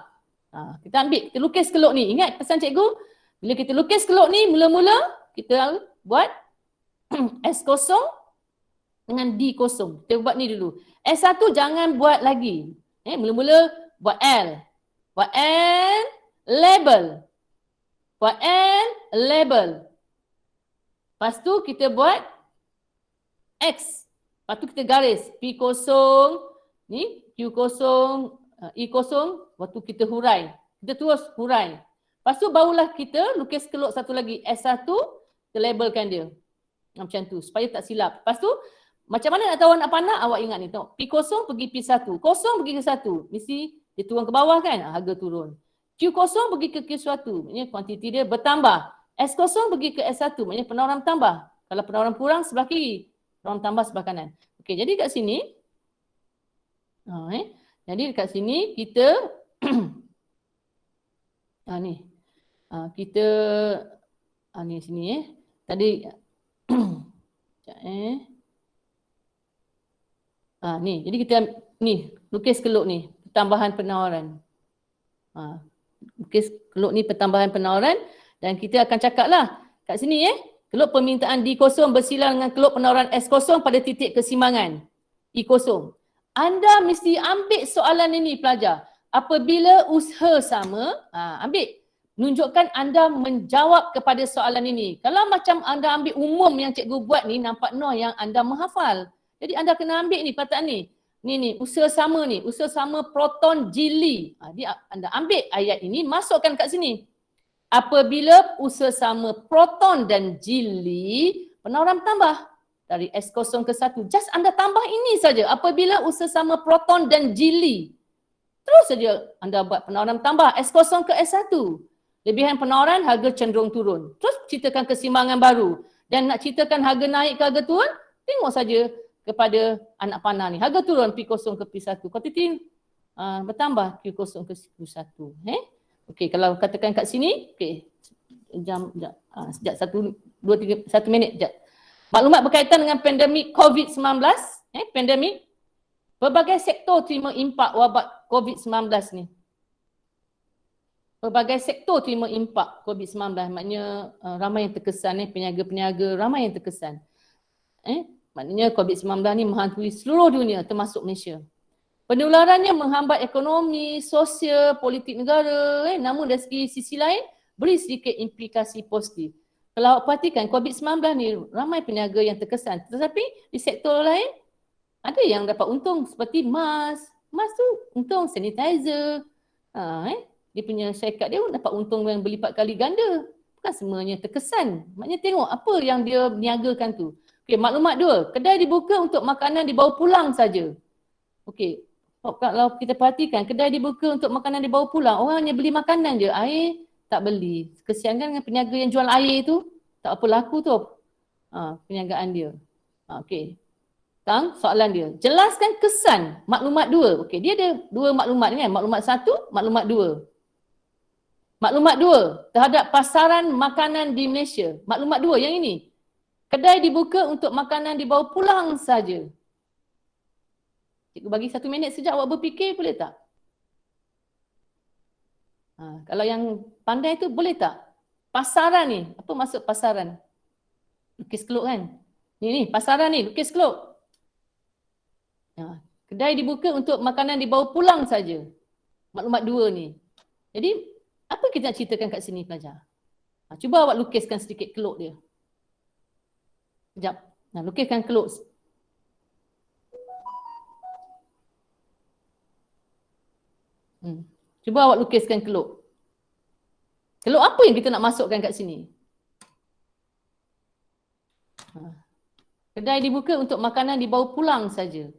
Kita ambil, kita lukis keluk ni. Ingat pesan cikgu? Bila kita lukis keluk ni, mula-mula kita buat S0 dengan D0. Kita buat ni dulu. S1 jangan buat lagi. Mula-mula buat L. Buat N, label. Buat N, label. Lepas tu kita buat X. Lepas tu kita garis P0, ni Q0, I0, waktu kita hurai. Kita terus hurai. Lepas tu barulah kita lukis keluk satu lagi. S1, kita labelkan dia. Macam tu, supaya tak silap. Lepas tu, macam mana nak tahu anak panah? Awak ingat ni, tengok. P0 pergi P1. 0 pergi ke 1. Mesti dia turun ke bawah kan? Harga turun. Q0 pergi ke Q1. Maknanya kuantiti dia bertambah. S0 pergi ke S1. Maknanya penawaran tambah. Kalau penawaran kurang, sebelah kiri. Penawaran tambah sebelah kanan. Okey, jadi kat sini. Jadi dekat sini kita ni. Kita ni sini Tadi ni. Jadi kita ni lukis keluk ni, pertambahan penawaran. Lukis keluk ni pertambahan penawaran dan kita akan cakaplah kat sini keluk permintaan D0 bersilang dengan keluk penawaran S0 pada titik keseimbangan I0. Anda mesti ambil soalan ini pelajar. Apabila usaha sama, ambil nunjukkan anda menjawab kepada soalan ini. Kalau macam anda ambil umum yang cikgu buat ni, nampak yang anda menghafal. Jadi anda kena ambil ni perkataan ni. Ni usaha sama ni, usaha sama proton jili. Anda ambil ayat ini, masukkan kat sini. Apabila usaha sama proton dan jili, penawaran tambah dari S0 ke 1. Just anda tambah ini saja. Apabila usaha sama proton dan jili, terus saja anda buat penawaran tambah S0 ke S1. Lebihan penawaran, harga cenderung turun. Terus ceritakan keseimbangan baru. Dan nak ceritakan harga naik ke harga turun, tengok saja kepada anak panah ni. Harga turun P0 ke P1. Kuantiti bertambah Q0 ke Q1. Okey, kalau katakan kat sini, okey. Sejak 1 minit sekejap. Maklumat berkaitan dengan pandemik COVID-19, pandemik. Pelbagai sektor terima impak wabak COVID-19 ni. Pelbagai sektor terima impak COVID-19, maknanya ramai yang terkesan, peniaga-peniaga ramai yang terkesan. Maknanya COVID-19 ni menghantui seluruh dunia termasuk Malaysia. Penularannya menghambat ekonomi, sosial, politik negara, namun dari sisi lain beri sedikit implikasi positif. Kalau awak perhatikan COVID-19 ni ramai peniaga yang terkesan, tetapi di sektor lain ada yang dapat untung seperti mask. Mask tu untung sanitizer. Dia punya syarikat dia dapat untung yang berlipat kali ganda. Bukan semuanya terkesan. Maknanya tengok apa yang dia niagakan tu. Okey, maklumat 2. Kedai dibuka untuk makanan dibawa pulang saja. Okey, kalau kita perhatikan, kedai dibuka untuk makanan dibawa pulang. Orang hanya beli makanan je, air tak beli. Kesian kan dengan peniaga yang jual air tu. Tak apa laku tu. Perniagaan dia. Okey. Sekarang soalan dia. Jelaskan kesan maklumat 2. Okey, dia ada 2 maklumat kan? Maklumat 1, maklumat 2. Maklumat 2 terhadap pasaran makanan di Malaysia. Maklumat 2 yang ini. Kedai dibuka untuk makanan dibawa pulang saja. Cikgu bagi 1 minit sekejap awak berfikir, boleh tak? Kalau yang pandai tu boleh tak? Pasaran ni, apa maksud pasaran? Lukis keluk kan? Ni pasaran ni, lukis keluk. Kedai dibuka untuk makanan dibawa pulang saja. Maklumat 2 ni. Jadi apa kita nak ceritakan kat sini pelajar? Cuba awak lukiskan sedikit keluk dia. Sekejap. Lukiskan keluk. Cuba awak lukiskan keluk. Keluk apa yang kita nak masukkan kat sini? Kedai dibuka untuk makanan dibawa pulang saja.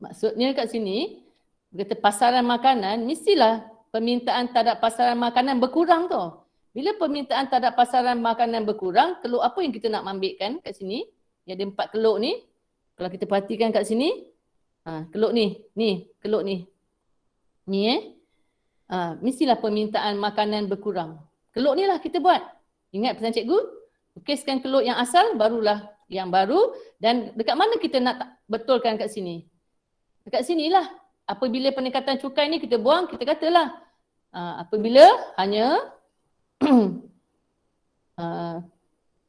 Maksudnya kat sini, berkata pasaran makanan, mestilah permintaan terhadap pasaran makanan berkurang tu. Bila permintaan terhadap pasaran makanan berkurang, keluk apa yang kita nak ambilkan kat sini? Yang ada 4 keluk ni. Kalau kita perhatikan kat sini, keluk ni, keluk ni. Ni mestilah permintaan makanan berkurang. Keluk ni lah kita buat. Ingat pesan cikgu? Lukiskan keluk yang asal, barulah yang baru. Dan dekat mana kita nak betulkan kat sini? Dekat sinilah. Apabila peningkatan cukai ni kita buang, kita katalah apabila hanya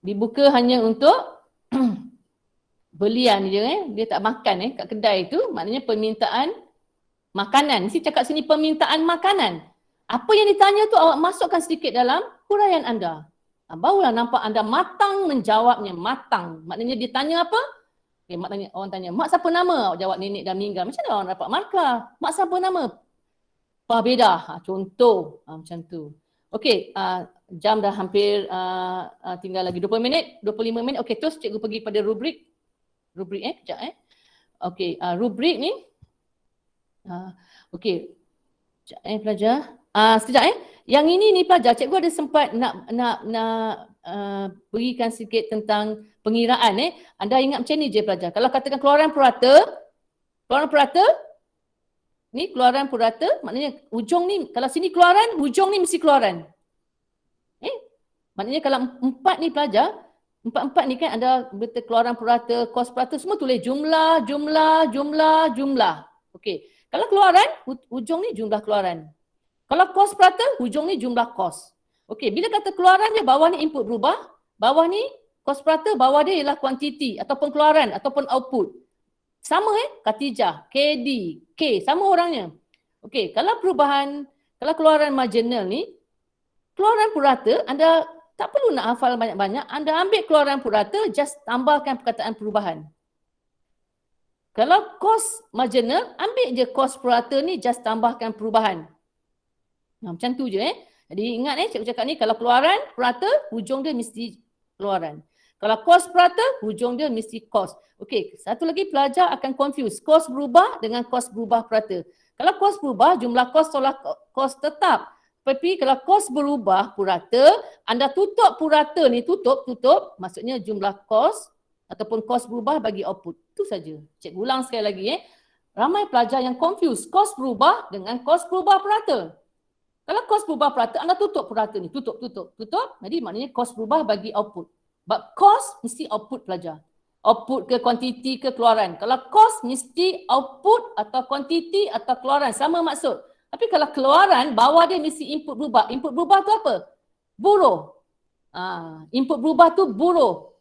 dibuka hanya untuk belian je, dia tak makan kat kedai tu, maknanya permintaan makanan. Mesti cakap sini permintaan makanan. Apa yang ditanya tu awak masukkan sedikit dalam huraian anda. Barulah nampak anda matang menjawabnya, matang. Maknanya dia tanya apa? Maknanya orang tanya, mak siapa nama? Awak jawab nenek dah meninggal. Macam mana orang dapat markah? Mak siapa nama? Pak Beda. Contoh macam tu. Okey, jam dah hampir tinggal lagi 20 minit, 25 minit. Okey, terus cikgu pergi pada rubrik. Rubrik kejap Okey, rubrik ni. Okey. Sekejap pelajar. Sekejap Yang ini ni pelajar, cikgu ada sempat nak berikan sikit tentang pengiraan Anda ingat macam ni je pelajar. Kalau katakan keluaran purata ni keluaran purata, maknanya hujung ni, kalau sini keluaran, hujung ni mesti keluaran. Maknanya kalau 4 ni pelajar, 4 ni kan ada betul keluaran purata, kos purata, semua tulis jumlah. Okey. Kalau keluaran, hujung ni jumlah keluaran. Kalau kos purata, hujung ni jumlah kos. Okey, bila kata keluaran je, bawah ni input berubah, Bawah ni kos purata, bawah dia ialah kuantiti ataupun keluaran ataupun output. Sama Khatijah, KD, K, sama orangnya. Okey, kalau keluaran marginal ni, keluaran purata anda tak perlu nak hafal banyak-banyak, anda ambil keluaran purata, just tambahkan perkataan perubahan. Kalau kos marginal, ambil je kos purata ni, just tambahkan perubahan. Macam tu je Jadi ingat cikgu cakap ni, kalau keluaran purata, hujung dia mesti keluaran. Kalau kos purata, hujung dia mesti kos. Okey, satu lagi pelajar akan confuse kos berubah dengan kos berubah purata. Kalau kos berubah, jumlah kos tolak kos tetap. Tapi kalau kos berubah purata, anda tutup purata ni, tutup, maksudnya jumlah kos ataupun kos berubah bagi output. Itu saja. Cikgu ulang sekali lagi Ramai pelajar yang confuse kos berubah dengan kos berubah purata. Kalau kos berubah purata, anda tutup purata ni, tutup. Jadi maknanya kos berubah bagi output. But kos mesti output pelajar. Output ke kuantiti ke keluaran. Kalau kos mesti output atau kuantiti atau keluaran. Sama maksud. Tapi kalau keluaran, bawah dia mesti input berubah. Input berubah tu apa? Buruh. Input berubah tu buruh.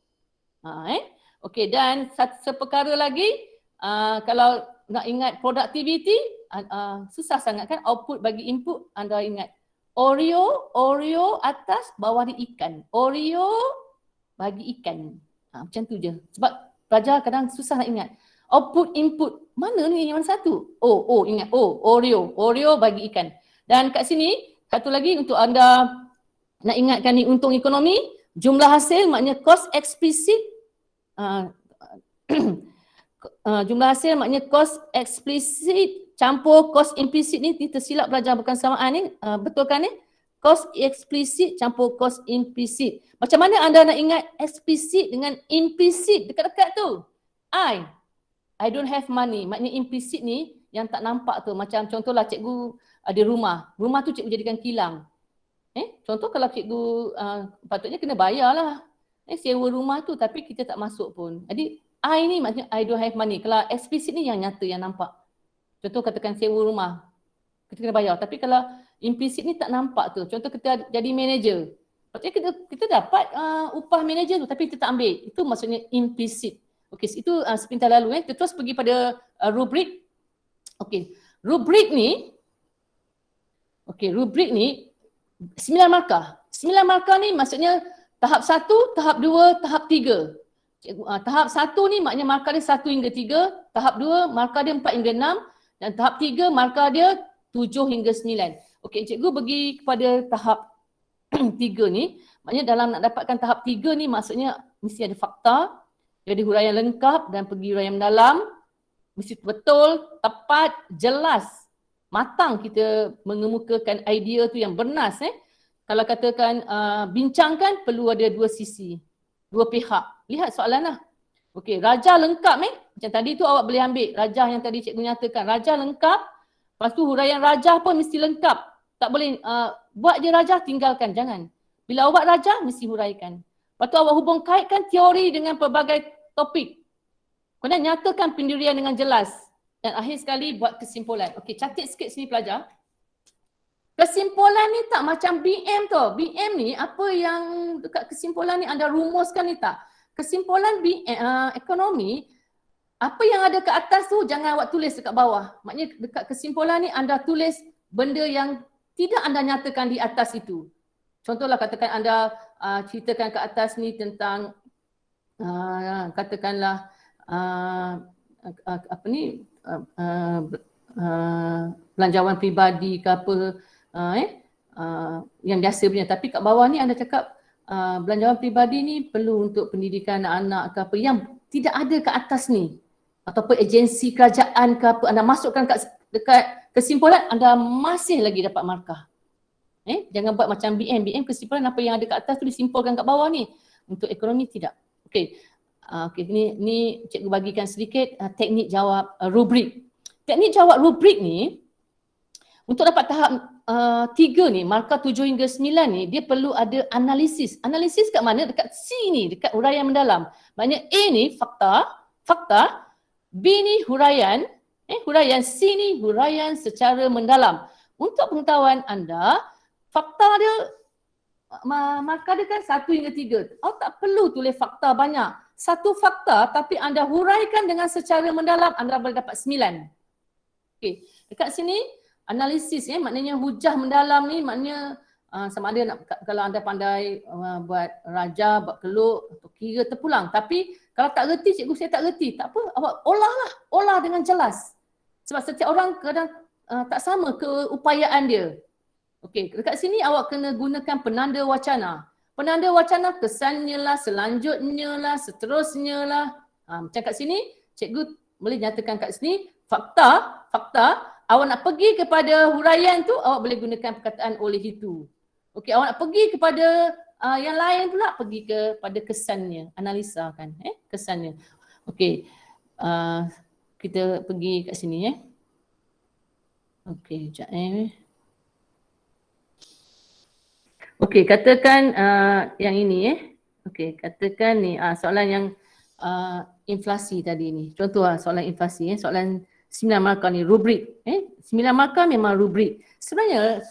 Okey, dan seperkara lagi, kalau nak ingat productivity, susah sangat kan output bagi input. Anda ingat Oreo atas, bawah dia ikan. Oreo bagi ikan. Macam tu je. Sebab pelajar kadang susah nak ingat. Output, input. Mana ni yang satu? Ingat. Oreo bagi ikan. Dan kat sini, satu lagi untuk anda nak ingatkan ni untung ekonomi. Jumlah hasil maknanya kos eksplisit. Jumlah hasil maknanya kos eksplisit campur kos implisit ni. Tersilap pelajar bukan samaan ni. Betul kan ni? Kos eksplisit campur kos implisit. Macam mana anda nak ingat eksplisit dengan implisit? Dekat-dekat tu. I don't have money. Maknanya implisit ni yang tak nampak tu. Macam contohlah cikgu ada rumah. Rumah tu cikgu jadikan kilang. Contoh kalau cikgu patutnya kena bayar lah. Sewa rumah tu tapi kita tak masuk pun. Jadi I ni maksudnya I don't have money. Kalau eksplisit ni yang nyata, yang nampak. Contoh katakan sewa rumah. Kita kena bayar. Tapi kalau implisit ni tak nampak tu. Contoh kita jadi manager. Maksudnya kita dapat upah manager tu tapi kita tak ambil. Itu maksudnya implisit. Okey, itu sepintas lalu. Kita terus pergi pada rubrik. Okey, rubrik ni 9 markah. 9 markah ni maksudnya tahap 1, tahap 2, tahap 3. Tahap 1 ni maknanya markah dia 1 hingga 3. Tahap 2 markah dia 4 hingga 6. Dan tahap 3 markah dia 7 hingga 9. Okey, cikgu pergi kepada tahap 3 ni. Maknanya dalam nak dapatkan tahap 3 ni maksudnya mesti ada fakta. Jadi huraian lengkap dan pergi huraian mendalam. Mesti betul, tepat, jelas. Matang kita mengemukakan idea tu yang bernas. Kalau katakan bincangkan, perlu ada dua sisi, dua pihak. Lihat soalan lah. Okey, raja lengkap macam tadi tu awak boleh ambil raja yang tadi cikgu nyatakan. Raja lengkap, lepas tu huraian raja pun mesti lengkap. Tak boleh buat je raja, tinggalkan, jangan. Bila awak raja, mesti huraikan. Lepas tu awak hubung kaitkan teori dengan pelbagai topik. Kemudian nyatakan pendirian dengan jelas. Dan akhir sekali buat kesimpulan. Okey, catat sikit sini pelajar. Kesimpulan ni tak macam BM tu. BM ni apa yang dekat kesimpulan ni anda rumuskan ni tak. Kesimpulan ekonomi, apa yang ada kat atas tu jangan awak tulis dekat bawah. Maknanya dekat kesimpulan ni anda tulis benda yang tidak anda nyatakan di atas itu. Contohlah katakan anda ceritakan ke atas ni tentang katakanlah belanjawan peribadi ke apa yang biasa punya. Tapi kat bawah ni anda cakap belanjawan peribadi ni perlu untuk pendidikan anak-anak ke apa yang tidak ada kat atas ni. Ataupun agensi kerajaan ke apa, anda masukkan dekat kesimpulan, anda masih lagi dapat markah. Jangan buat macam BM. BM kesimpulan apa yang ada kat atas tu disimpulkan kat bawah ni. Untuk ekonomi tidak. Okey. Ni cikgu bagikan sedikit teknik jawab rubrik. Teknik jawab rubrik ni untuk dapat tahap 3 ni, markah 7 hingga 9 ni, dia perlu ada analisis. Analisis kat mana? Dekat C ni, dekat huraian mendalam. Maknanya A ni fakta, B ni huraian, huraian, C ni huraian secara mendalam. Untuk pengetahuan anda, fakta dia markah dia kan 1 hingga 3. Awak tak perlu tulis fakta banyak. Satu fakta tapi anda huraikan dengan secara mendalam, anda boleh dapat 9. Okey, dekat sini analisis maknanya hujah mendalam ni maknanya sama ada nak, kalau anda pandai buat raja, buat keluk atau kira terpulang. Tapi kalau tak reti, cikgu saya tak reti, tak apa, awak olah dengan jelas. Sebab setiap orang kadang tak sama keupayaan dia. Okey, dekat sini awak kena gunakan penanda wacana. Penanda wacana kesannya lah, selanjutnya lah, seterusnya lah. Macam kat sini, cikgu boleh nyatakan kat sini, fakta, awak nak pergi kepada huraian tu, awak boleh gunakan perkataan oleh itu. Okey, awak nak pergi kepada yang lain pula, pergi kepada kesannya, analisa kan, kesannya. Okey, kita pergi kat sini Okey, sekejap Okey, katakan yang ini Okey, katakan ni soalan yang inflasi tadi ni. Contoh soalan inflasi soalan 9 markah ni, rubrik. 9 markah memang rubrik. Sebenarnya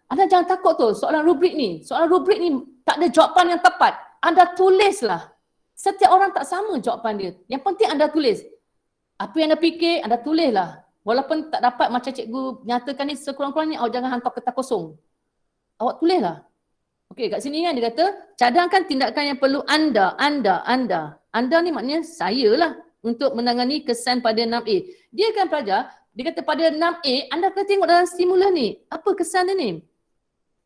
anda jangan takut tu soalan rubrik ni. Soalan rubrik ni tak ada jawapan yang tepat. Anda tulislah. Setiap orang tak sama jawapan dia. Yang penting anda tulis. Apa yang anda fikir, anda tulislah. Walaupun tak dapat macam cikgu nyatakan ni, sekurang-kurangnya awak jangan hantar kertas kosong. Awak tulislah. Okey, kat sini kan dia kata, cadangkan tindakan yang perlu anda. Anda ni maknanya saya lah untuk menangani kesan pada 6A. Dia kan pelajar, dia kata pada 6A, anda kena tengok dalam stimulus ni. Apa kesan dia ni?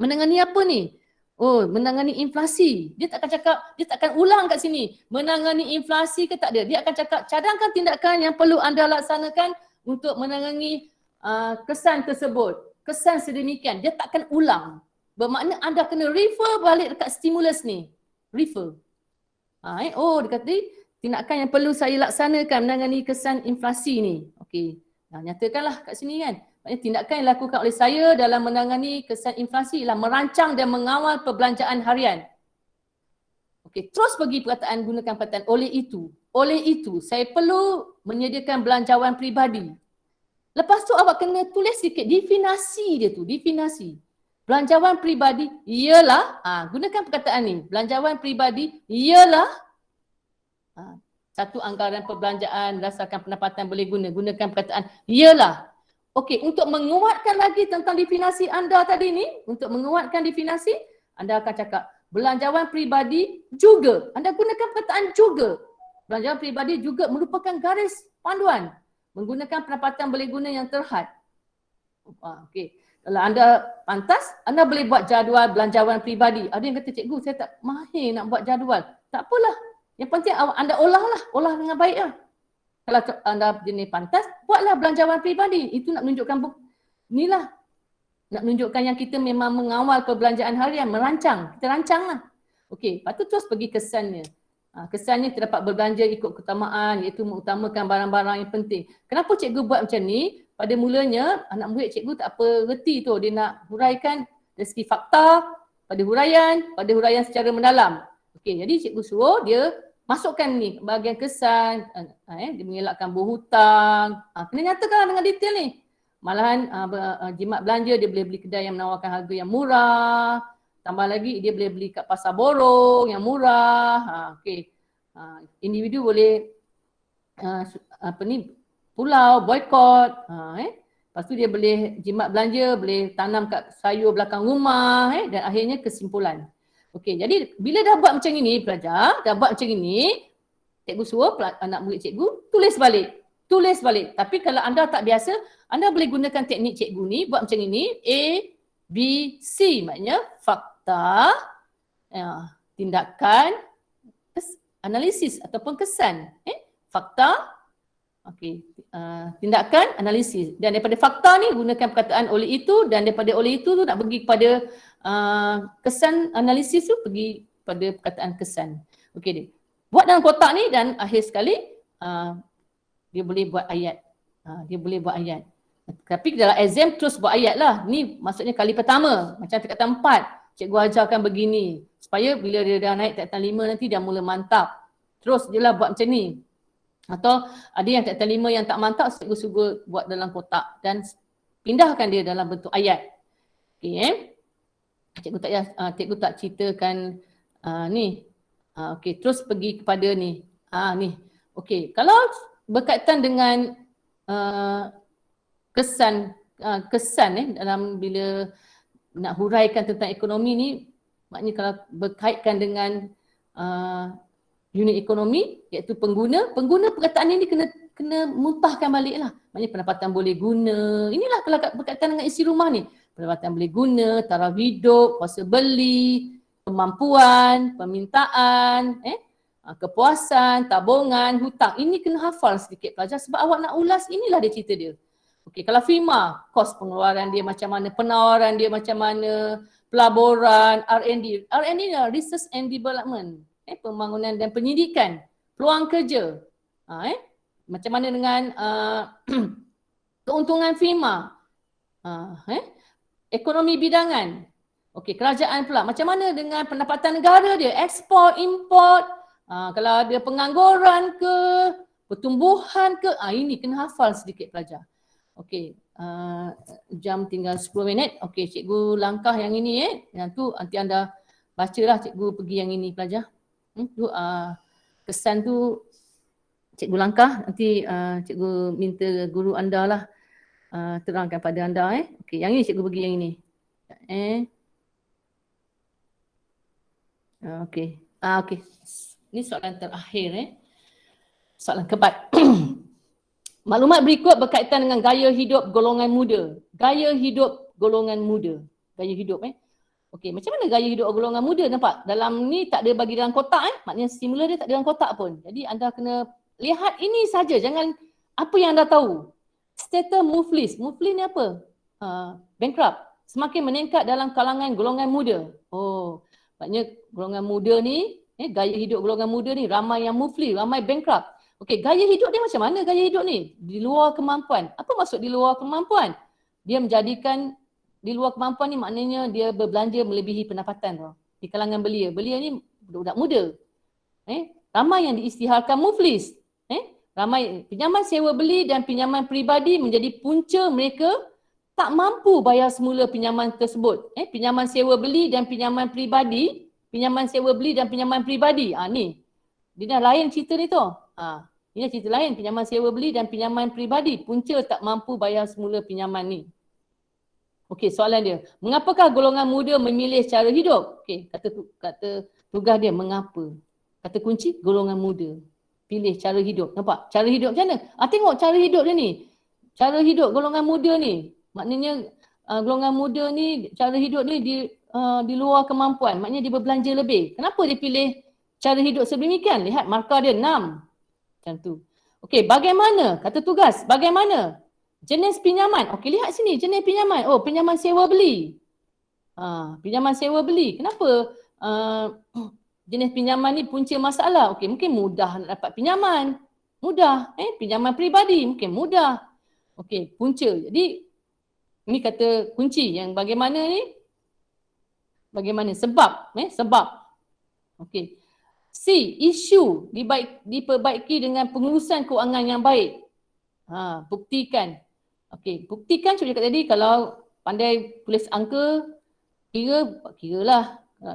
Menangani apa ni? Oh, menangani inflasi. Dia tak akan cakap, dia tak akan ulang kat sini. Menangani inflasi ke tak ada. Dia akan cakap, cadangkan tindakan yang perlu anda laksanakan untuk menangani kesan tersebut. Kesan sedemikian. Dia tak akan ulang. Bermakna anda kena refer balik dekat stimulus ni. Refer. Dia kata tindakan yang perlu saya laksanakan menangani kesan inflasi ni. Okey. Nyatakanlah kat sini kan. Maksudnya tindakan yang dilakukan oleh saya dalam menangani kesan inflasi ialah merancang dan mengawal perbelanjaan harian. Okey, terus bagi perkataan, gunakan perkataan oleh itu. Oleh itu, saya perlu menyediakan belanjawan peribadi. Lepas tu awak kena tulis sikit definasi dia tu, definasi. Belanjawan peribadi ialah, gunakan perkataan ni, belanjawan peribadi ialah satu anggaran perbelanjaan berdasarkan pendapatan boleh gunakan perkataan ialah. Okey, untuk menguatkan lagi tentang definasi anda tadi ni, untuk menguatkan definisi, anda akan cakap belanjawan peribadi juga. Anda gunakan perkataan juga. Belanjawan peribadi juga merupakan garis panduan menggunakan pendapatan boleh guna yang terhad. Okey. Kalau anda pantas, anda boleh buat jadual belanjawan peribadi. Ada yang kata, cikgu saya tak mahir nak buat jadual. Tak apalah. Yang penting anda olah dengan baik lah. Kalau anda jenis pantas, buatlah belanjawan peribadi. Itu nak menunjukkan inilah. Nak menunjukkan yang kita memang mengawal perbelanjaan harian, merancang. Kita rancang lah. Okey, lepas tu terus pergi kesannya. Kesannya terdapat berbelanja ikut keutamaan, iaitu mengutamakan barang-barang yang penting. Kenapa cikgu buat macam ni? Pada mulanya, anak murid cikgu tak apa reti tu. Dia nak huraikan dari segi fakta, pada huraian secara mendalam. Okey, jadi cikgu suruh dia masukkan ni bahagian kesan, dia mengelakkan berhutang. Kena nyatakan dengan detail ni. Malahan jimat belanja dia boleh beli kedai yang menawarkan harga yang murah. Tambah lagi dia boleh beli kat pasar borong yang murah. Okey. Individu boleh pulau, boykot. Lepas tu dia boleh jimat belanja, boleh tanam kat sayur belakang rumah. Dan akhirnya kesimpulan. Okey, jadi bila dah buat macam ini pelajar, dah buat macam ini, cikgu suruh anak murid cikgu tulis balik. Tulis balik. Tapi kalau anda tak biasa, anda boleh gunakan teknik cikgu ni, buat macam ini. A, B, C. Maknanya fakta, tindakan, analisis ataupun kesan. Fakta, tindakan, analisis. Dan daripada fakta ni gunakan perkataan oleh itu, dan daripada oleh itu tu nak pergi kepada kesan, analisis tu pergi pada perkataan kesan. Okey dia. Buat dalam kotak ni dan akhir sekali dia boleh buat ayat. Dia boleh buat ayat. Tapi dalam exam terus buat ayat lah. Ni maksudnya kali pertama. Macam tingkatan 4. Cikgu ajarkan begini. Supaya bila dia dah naik tingkatan 5 nanti dia mula mantap. Terus je lah buat macam ni. Atau ada yang tingkatan 5 yang tak mantap, cikgu suruh buat dalam kotak dan pindahkan dia dalam bentuk ayat. Okay, cikgu tak ceritakan ni. Okey, terus pergi kepada ni. Ni. Okey, kalau berkaitan dengan kesan dalam bila nak huraikan tentang ekonomi ni, maknanya kalau berkaitan dengan unit ekonomi iaitu pengguna perkataan ini kena muntahkan balik lah. Maknanya pendapatan boleh guna. Inilah kalau berkaitan dengan isi rumah ni. Pendapatan boleh guna, taraf hidup, kuasa beli, kemampuan, permintaan, kepuasan, tabungan, hutang. Ini kena hafal sedikit pelajar sebab awak nak ulas, inilah dia cerita dia. Okey, kalau FIMA, kos pengeluaran dia macam mana, penawaran dia macam mana, pelaburan, R&D. R&D ni Research and Development, pembangunan dan penyidikan, peluang kerja. Macam mana dengan keuntungan FIMA, ekonomi bidangan. Okey, kerajaan pula. Macam mana dengan pendapatan negara dia, ekspor, import, kalau ada pengangguran ke, pertumbuhan ke, ini kena hafal sedikit pelajar. Okey, jam tinggal 10 minit. Okey, cikgu langkah yang ini yang tu nanti anda bacalah, cikgu pergi yang ini pelajar. Kesan tu cikgu langkah, nanti cikgu minta guru anda lah terangkan pada anda. Okey, yang ini cikgu pergi yang ini. Okey. Okey. Ini soalan terakhir. Soalan keempat. Maklumat berikut berkaitan dengan gaya hidup golongan muda. Gaya hidup golongan muda. Gaya hidup Okey, macam mana gaya hidup golongan muda? Nampak? Dalam ni tak ada bagi dalam kotak Maknanya simula dia tak ada dalam kotak pun. Jadi anda kena lihat ini saja, jangan apa yang anda tahu. Status muflis. Muflis ni apa? Bankrupt. Semakin meningkat dalam kalangan golongan muda. Maknanya golongan muda ni, gaya hidup golongan muda ni ramai yang muflis, ramai bankrupt. Okey, gaya hidup dia macam mana gaya hidup ni? Di luar kemampuan. Apa maksud di luar kemampuan? Dia menjadikan di luar kemampuan ni maknanya dia berbelanja melebihi pendapatan tu. Di kalangan belia. Belia ni budak muda. Ramai yang diisytiharkan muflis. Ramai pinjaman sewa beli dan pinjaman peribadi menjadi punca mereka tak mampu bayar semula pinjaman tersebut. Pinjaman sewa beli dan pinjaman peribadi. Pinjaman sewa beli dan pinjaman peribadi. Ni. Dia dah lain cerita ni tu. Ini cerita lain, pinjaman sewa beli dan pinjaman peribadi. Punca tak mampu bayar semula pinjaman ni. Okey, soalan dia. Mengapakah golongan muda memilih cara hidup? Okey, kata tugas dia mengapa. Kata kunci, golongan muda. Pilih cara hidup. Nampak? Cara hidup macam mana? Tengok cara hidup dia ni. Cara hidup golongan muda ni. Maknanya golongan muda ni, cara hidup ni di luar kemampuan. Maknanya dia berbelanja lebih. Kenapa dia pilih cara hidup sedemikian? Lihat markah dia 6. Macam tu. Okey, bagaimana? Kata tugas, bagaimana? Jenis pinjaman. Okey, lihat sini jenis pinjaman. Pinjaman sewa beli. Pinjaman sewa beli. Kenapa jenis pinjaman ni punca masalah? Okey, mungkin mudah nak dapat pinjaman. Mudah. Pinjaman peribadi mungkin mudah. Okey, punca. Jadi ini kata kunci yang bagaimana ni? Bagaimana? Sebab. Sebab. Okey. C. Isu diperbaiki dengan pengurusan kewangan yang baik. Buktikan. Okey, buktikan macam cakap tadi, kalau pandai tulis angka, kira lah.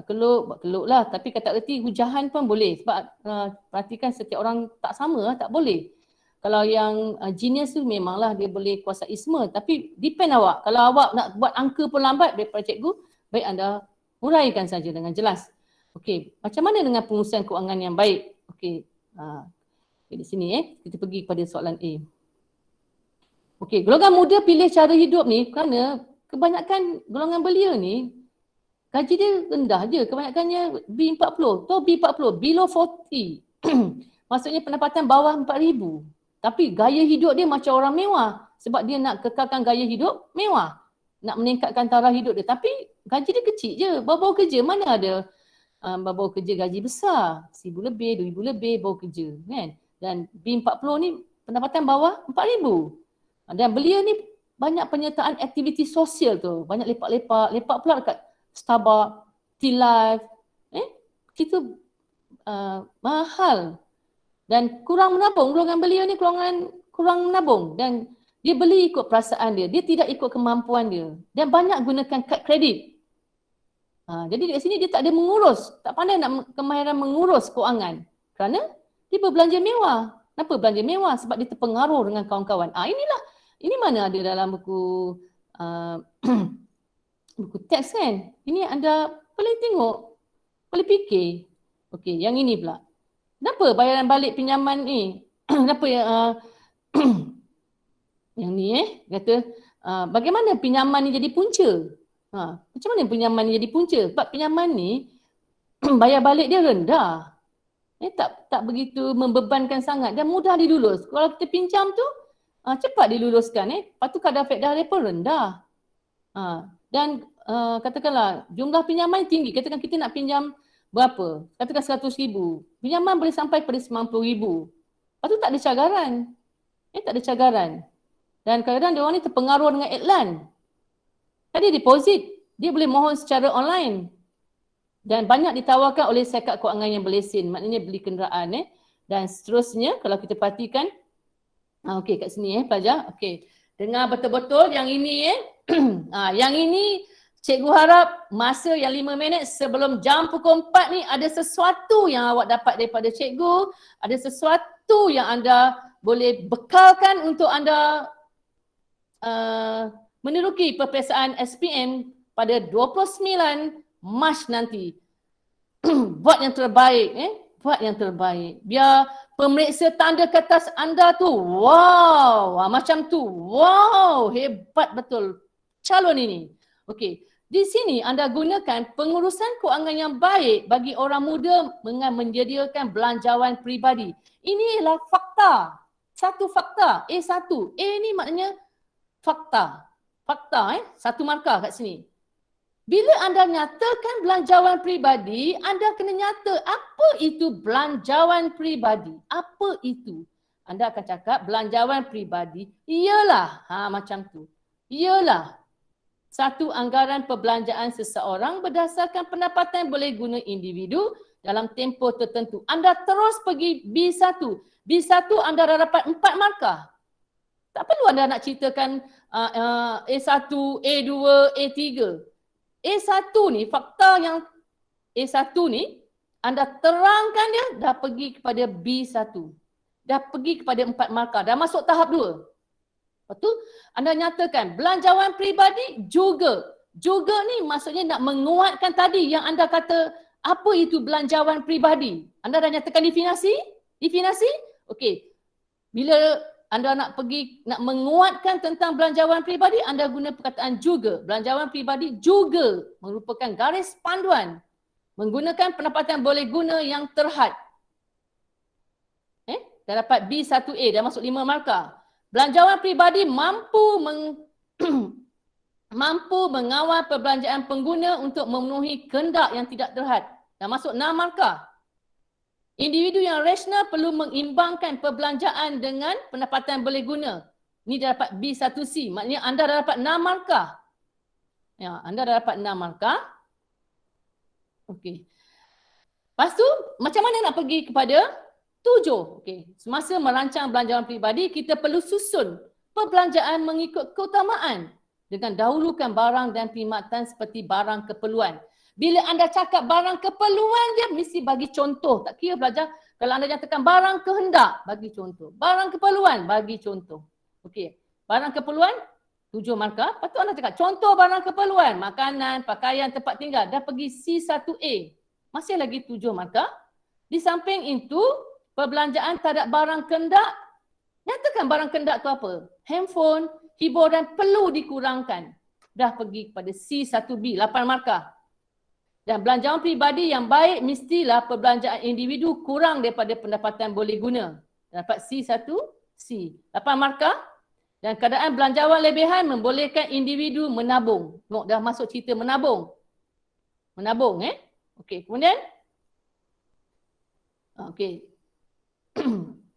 Keluk lah. Tapi kata erti hujahan pun boleh. Sebab perhatikan setiap orang tak sama, tak boleh. Kalau yang genius tu memanglah dia boleh kuasa isma. Tapi depend awak. Kalau awak nak buat angka pun lambat daripada cikgu, baik anda huraikan saja dengan jelas. Okey, macam mana dengan pengurusan kewangan yang baik? Okey, di sini kita pergi kepada soalan A. Okey, golongan muda pilih cara hidup ni kerana kebanyakan golongan belia ni gaji dia rendah je. Kebanyakannya B40. Tahu B40, below 40. Maksudnya pendapatan bawah 4,000. Tapi gaya hidup dia macam orang mewah. Sebab dia nak kekalkan gaya hidup mewah. Nak meningkatkan taraf hidup dia. Tapi gaji dia kecil je. Bawa-bawa kerja mana ada bawa kerja gaji besar, 1,000 lebih, 2,000 lebih bawa kerja kan. Dan B40 ni pendapatan bawah 4,000. Dan belia ni banyak penyertaan aktiviti sosial tu, banyak lepak pula dekat Starbucks, T-Life. Kita mahal dan kurang menabung. Golongan belia ni kurang menabung dan dia beli ikut perasaan dia, dia tidak ikut kemampuan dia dan banyak gunakan kad kredit. Jadi dekat sini dia tak ada mengurus, tak pandai nak kemahiran mengurus kewangan. Kerana dia berbelanja mewah. Kenapa belanja mewah? Sebab dia terpengaruh dengan kawan-kawan. Ini mana ada dalam buku buku teks kan? Ini anda boleh tengok, boleh fikir. Okey, yang ini pula. Kenapa bayaran balik pinjaman ni? Kenapa yang ni kata bagaimana pinjaman ni jadi punca? Macam mana pinjaman ni jadi punca? Sebab pinjaman ni bayar balik dia rendah. Tak begitu membebankan sangat dan mudah dilulus. Kalau kita pinjam tu cepat diluluskan. Lepas tu kadar faedah dia pun rendah. Dan katakanlah jumlah pinjaman tinggi. Katakan kita nak pinjam berapa? Katakan 100,000. Pinjaman boleh sampai pada 90,000. Lepas tu tak ada cagaran. Tak ada cagaran. Dan kadang-kadang dia orang ni terpengaruh dengan iklan. Tadi deposit, dia boleh mohon secara online. Dan banyak ditawarkan oleh syarikat kewangan yang berlesen. Maknanya beli kenderaan. Dan seterusnya kalau kita perhatikan. Okey, kat sini pelajar. Okey. Dengar betul-betul yang ini yang ini cikgu harap masa yang 5 minit sebelum jam pukul 4 ni ada sesuatu yang awak dapat daripada cikgu. Ada sesuatu yang anda boleh bekalkan untuk anda meneruki peperiksaan SPM pada 29 Mac nanti. Buat yang terbaik, buat yang terbaik. Biar pemeriksa tanda kertas anda tu, wow, macam tu, wow, hebat betul calon ini. Okey, di sini anda gunakan pengurusan kewangan yang baik bagi orang muda dengan menyediakan belanjawan peribadi. Ini ialah fakta. Satu fakta, A1. A ni maknanya fakta. Fakta, satu markah kat sini. Bila anda nyatakan belanjawan peribadi, anda kena nyata apa itu belanjawan peribadi. Apa itu? Anda akan cakap belanjawan peribadi ialah, macam tu. Ialah satu anggaran perbelanjaan seseorang berdasarkan pendapatan boleh guna individu dalam tempoh tertentu. Anda terus pergi B1. B1 anda dah dapat 4 markah. Tak perlu anda nak ceritakan A1, A2, A3. A1 ni, fakta yang A1 ni, anda terangkan dia dah pergi kepada B1. Dah pergi kepada 4 markah, dah masuk tahap 2. Lepas tu, anda nyatakan belanjawan peribadi juga. Juga ni maksudnya nak menguatkan tadi yang anda kata apa itu belanjawan peribadi. Anda dah nyatakan definisi? Definisi? Okey. Bila anda nak menguatkan tentang belanjawan peribadi, anda guna perkataan juga. Belanjawan peribadi juga merupakan garis panduan menggunakan pendapatan boleh guna yang terhad. Dah dapat B1A, dah masuk 5 markah. Belanjawan peribadi mampu mengawal perbelanjaan pengguna untuk memenuhi kehendak yang tidak terhad. Dah masuk 6 markah. Individu yang rasional perlu mengimbangkan perbelanjaan dengan pendapatan boleh guna. Ini dah dapat B1C. Maknanya anda dah dapat 6 markah. Ya, anda dah dapat 6 markah. Okey. Lepas tu, macam mana nak pergi kepada 7? Okey. Semasa merancang belanjawan peribadi, kita perlu susun perbelanjaan mengikut keutamaan dengan dahulukan barang dan perkhidmatan seperti barang keperluan. Bila anda cakap barang keperluan, dia mesti bagi contoh. Tak kira belajar. Kalau anda nyatakan barang kehendak, bagi contoh. Barang keperluan, bagi contoh. Okey. Barang keperluan, 7 markah. Lepas tu anda cakap contoh barang keperluan. Makanan, pakaian, tempat tinggal. Dah pergi C1A. Masih lagi 7 markah. Di samping itu, perbelanjaan terhadap barang kehendak. Nyatakan barang kehendak tu apa? Handphone, hiburan perlu dikurangkan. Dah pergi kepada C1B, 8 markah. Dan belanjawan peribadi yang baik mestilah perbelanjaan individu kurang daripada pendapatan boleh guna. Dapat C1C. 8 markah. Dan keadaan belanjawan lebihan membolehkan individu menabung. Tengok dah masuk cerita menabung. Menabung Okey, kemudian. Okey.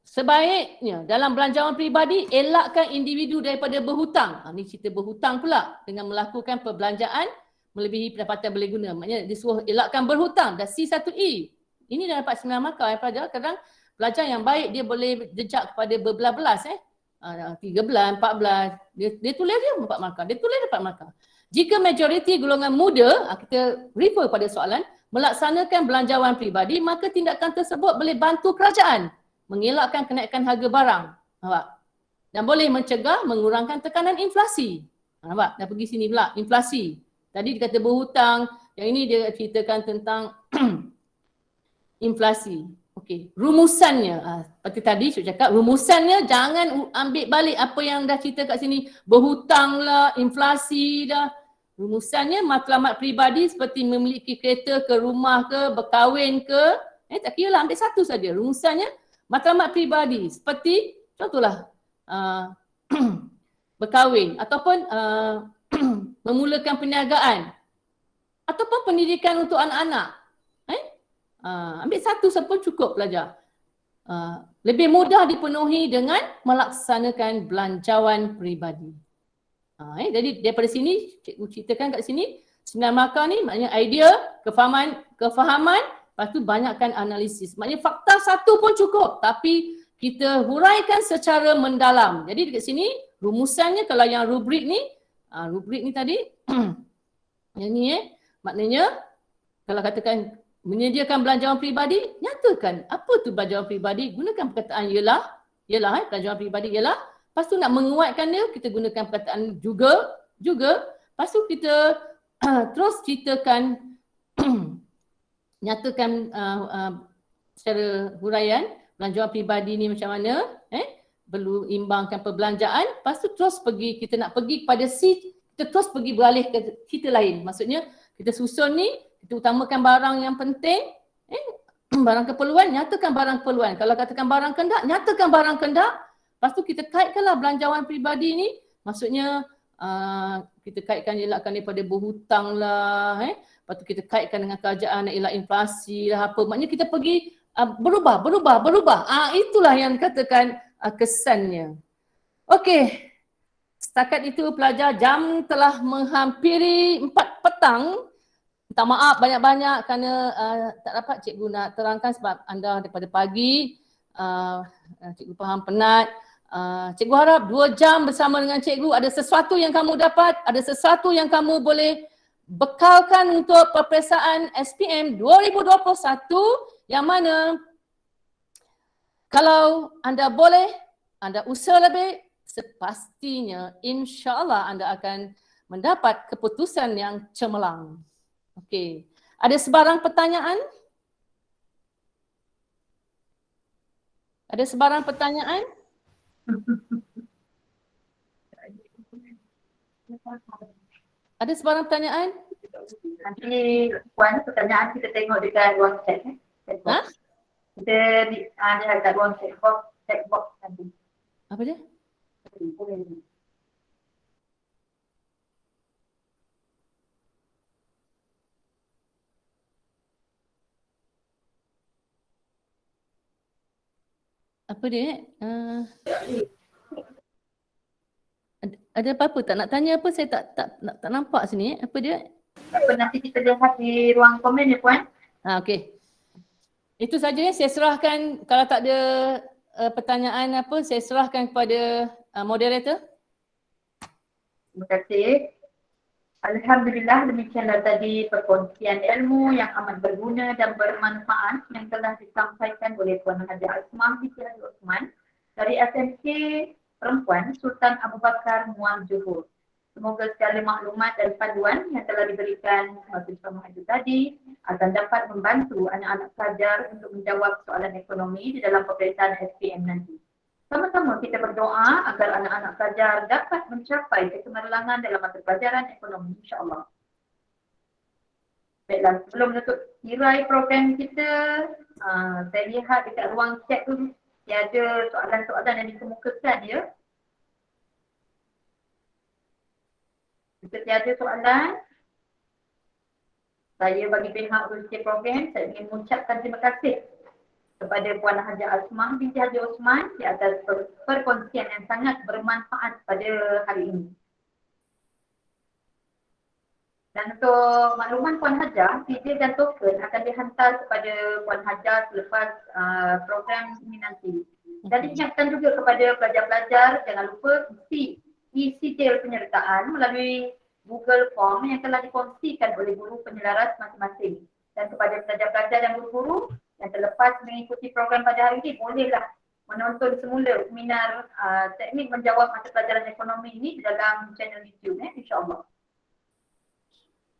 Sebaiknya dalam belanjawan peribadi elakkan individu daripada berhutang. Ini cerita berhutang pula dengan melakukan perbelanjaan melebihi pendapatan boleh guna. Maknanya disuruh elakkan berhutang. Dah C1E. Ini dah dapat 9 markah pelajar. Kadang pelajar yang baik dia boleh jejak kepada berbelas-belas 13, 14. Dia tulis dia 4 markah. Dia tulis dapat markah. Jika majoriti golongan muda, kita refer pada soalan, melaksanakan belanjawan peribadi, maka tindakan tersebut boleh bantu kerajaan mengelakkan kenaikan harga barang. Nampak? Dan boleh mencegah, mengurangkan tekanan inflasi. Nampak? Dah pergi sini pula, inflasi. Tadi dia kata berhutang, yang ini dia ceritakan tentang inflasi. Okey, rumusannya, seperti tadi saya cakap, rumusannya jangan ambil balik apa yang dah cerita kat sini, berhutang lah, inflasi dah. Rumusannya matlamat peribadi seperti memiliki kereta ke, rumah ke, berkahwin ke, tak kira lah, ambil satu saja. Rumusannya matlamat peribadi seperti contohlah berkahwin ataupun memulakan perniagaan ataupun pendidikan untuk anak-anak. Ambil satu pun cukup pelajar. Lebih mudah dipenuhi dengan melaksanakan belanjawan peribadi. Jadi daripada sini, cikgu ceritakan kat sini, 9 markah ni maknanya idea, kefahaman, lepas tu banyakkan analisis. Maknanya fakta satu pun cukup, tapi kita huraikan secara mendalam. Jadi dekat sini rumusannya, kalau yang rubrik ni tadi, yang ni maknanya kalau katakan menyediakan belanjawan peribadi, nyatakan apa tu belanjawan peribadi, gunakan perkataan ialah belanjawan peribadi ialah. Lepas tu nak menguatkan dia, kita gunakan perkataan juga. Lepas tu kita terus ceritakan, nyatakan secara huraian belanjawan peribadi ni macam mana, perlu imbangkan perbelanjaan. Lepas tu terus pergi, kita nak pergi kepada C, kita terus pergi beralih ke cerita lain. Maksudnya kita susun ni, kita utamakan barang yang penting, barang keperluan, nyatakan barang keperluan. Kalau katakan barang kendak, nyatakan barang kendak. Lepas tu kita kaitkanlah belanjawan peribadi ni, maksudnya kita kaitkan, elakkan daripada berhutang lah, lepas tu kita kaitkan dengan kerajaan, elak inflasi lah apa. Maknanya kita pergi berubah. Itulah yang dikatakan kesannya. Okey, setakat itu pelajar, jam telah menghampiri 4 petang. Minta maaf banyak-banyak kerana tak dapat cikgu nak terangkan sebab anda daripada pagi, cikgu faham penat. Cikgu harap 2 jam bersama dengan cikgu, ada sesuatu yang kamu dapat, ada sesuatu yang kamu boleh bekalkan untuk peperiksaan SPM 2021, yang mana kalau anda boleh, anda usaha lebih, sepastinya insya-Allah anda akan mendapat keputusan yang cemerlang. Okey. Ada sebarang pertanyaan? Ada sebarang pertanyaan? Ada sebarang pertanyaan? Nanti Puan, pertanyaan kita tengok dekat ruang chat. Kita ada dekat ruang chat box nanti. Apa dia? Apa dia? Ada apa-apa tak nak tanya apa? Saya tak nampak sini. Apa dia? Apa nanti kita lihat di ruang komen ya Puan? Okey. Itu saja ya, saya serahkan. Kalau tak ada pertanyaan apa, saya serahkan kepada moderator. Terima kasih. Alhamdulillah, demikianlah tadi perkongsian ilmu yang amat berguna dan bermanfaat yang telah disampaikan oleh Puan Haja Asmah binti Haji Osman dari SMK Perempuan Sultan Abu Bakar Muar Johor. Semoga segala maklumat dan panduan yang telah diberikan bersama Haji tadi akan dapat membantu anak-anak pelajar untuk menjawab soalan ekonomi di dalam peperiksaan SPM nanti. Sama-sama kita berdoa agar anak-anak pelajar dapat mencapai kecemerlangan dalam mata pelajaran ekonomi, insya-Allah. Baiklah, sebelum menutup tirai program kita, saya lihat dekat ruang chat tu ada soalan-soalan yang dikemukakan ya. Jika tiada soalan, saya bagi pihak urusan program, saya ingin mengucapkan terima kasih kepada Puan Haja Asmah binti Haji Osman di atas perkongsian yang sangat bermanfaat pada hari ini. Dan untuk makluman Puan Haja, CD dan token akan dihantar kepada Puan Haja selepas program ini nanti. Dan diingatkan juga kepada pelajar-pelajar, jangan lupa isi detail penyertaan melalui Google Form yang telah dikongsikan oleh guru penyelaras masing-masing. Dan kepada pelajar-pelajar dan guru-guru yang terlepas mengikuti program pada hari ini, bolehlah menonton semula seminar teknik menjawab mata pelajaran ekonomi ini di dalam channel YouTube insya-Allah.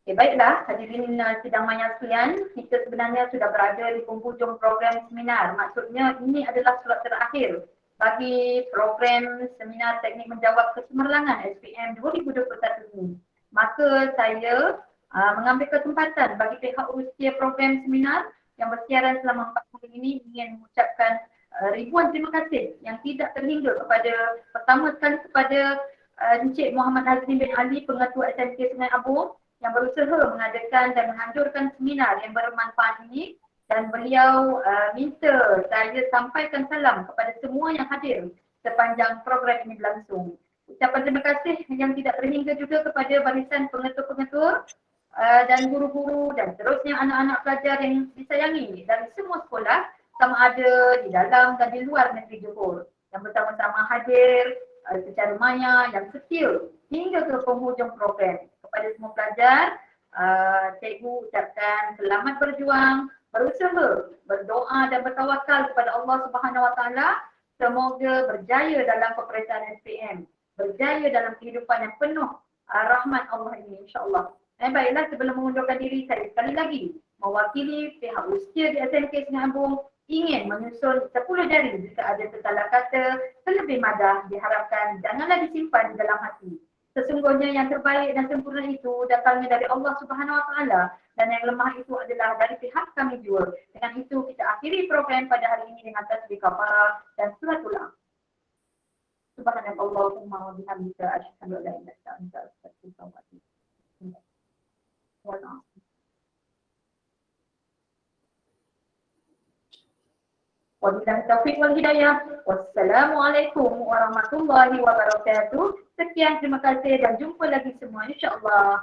Okay, baiklah hadirin sidang maya sekalian, kita sebenarnya sudah berada di penghujung program seminar. Maksudnya ini adalah slot terakhir bagi program seminar teknik menjawab kecemerlangan SPM 2021 ini. Maka saya mengambil kesempatan bagi pihak urusia program seminar yang bersiaran selama 4 hari ini ingin mengucapkan ribuan terima kasih yang tidak terhingga kepada pertama sekali kepada Encik Muhammad Hazrin bin Ali, Pengetua SMK Sungai Abung yang berusaha mengadakan dan menganjurkan seminar yang bermanfaat ini, dan beliau minta saya sampaikan salam kepada semua yang hadir sepanjang program ini berlangsung. Ucapan terima kasih yang tidak terhingga juga kepada barisan pengetua-pengetua dan guru-guru dan seterusnya anak-anak pelajar yang disayangi dari semua sekolah sama ada di dalam dan di luar negeri Johor yang bersama-sama hadir secara maya yang setia hingga ke penghujung program. Kepada semua pelajar, cikgu ucapkan selamat berjuang, berusaha, berdoa dan bertawakal kepada Allah Subhanahu Wa Taala. Semoga berjaya dalam peperiksaan SPM, berjaya dalam kehidupan yang penuh rahmat Allah ini insya-Allah. Baiklah, sebelum mengundurkan diri, saya sekali lagi mewakili pihak usia di SMK Sungai Abung ingin menyusun 10 jari jika ada salah kata terlebih madah, diharapkan janganlah disimpan di dalam hati. Sesungguhnya yang terbaik dan sempurna itu datangnya dari Allah Subhanahu Wa Taala dan yang lemah itu adalah dari pihak kami jua. Dengan itu kita akhiri program pada hari ini dengan tasbih kafarah dan suratul am. Subhanallahumma wa bihamdika asyhadu an la ilaha illa anta astaghfiruka wa atubu ilaik. Wabillahi taufiq wal hidayah. Wassalamualaikum warahmatullahi wabarakatuh. Sekian, terima kasih dan jumpa lagi semua insya-Allah.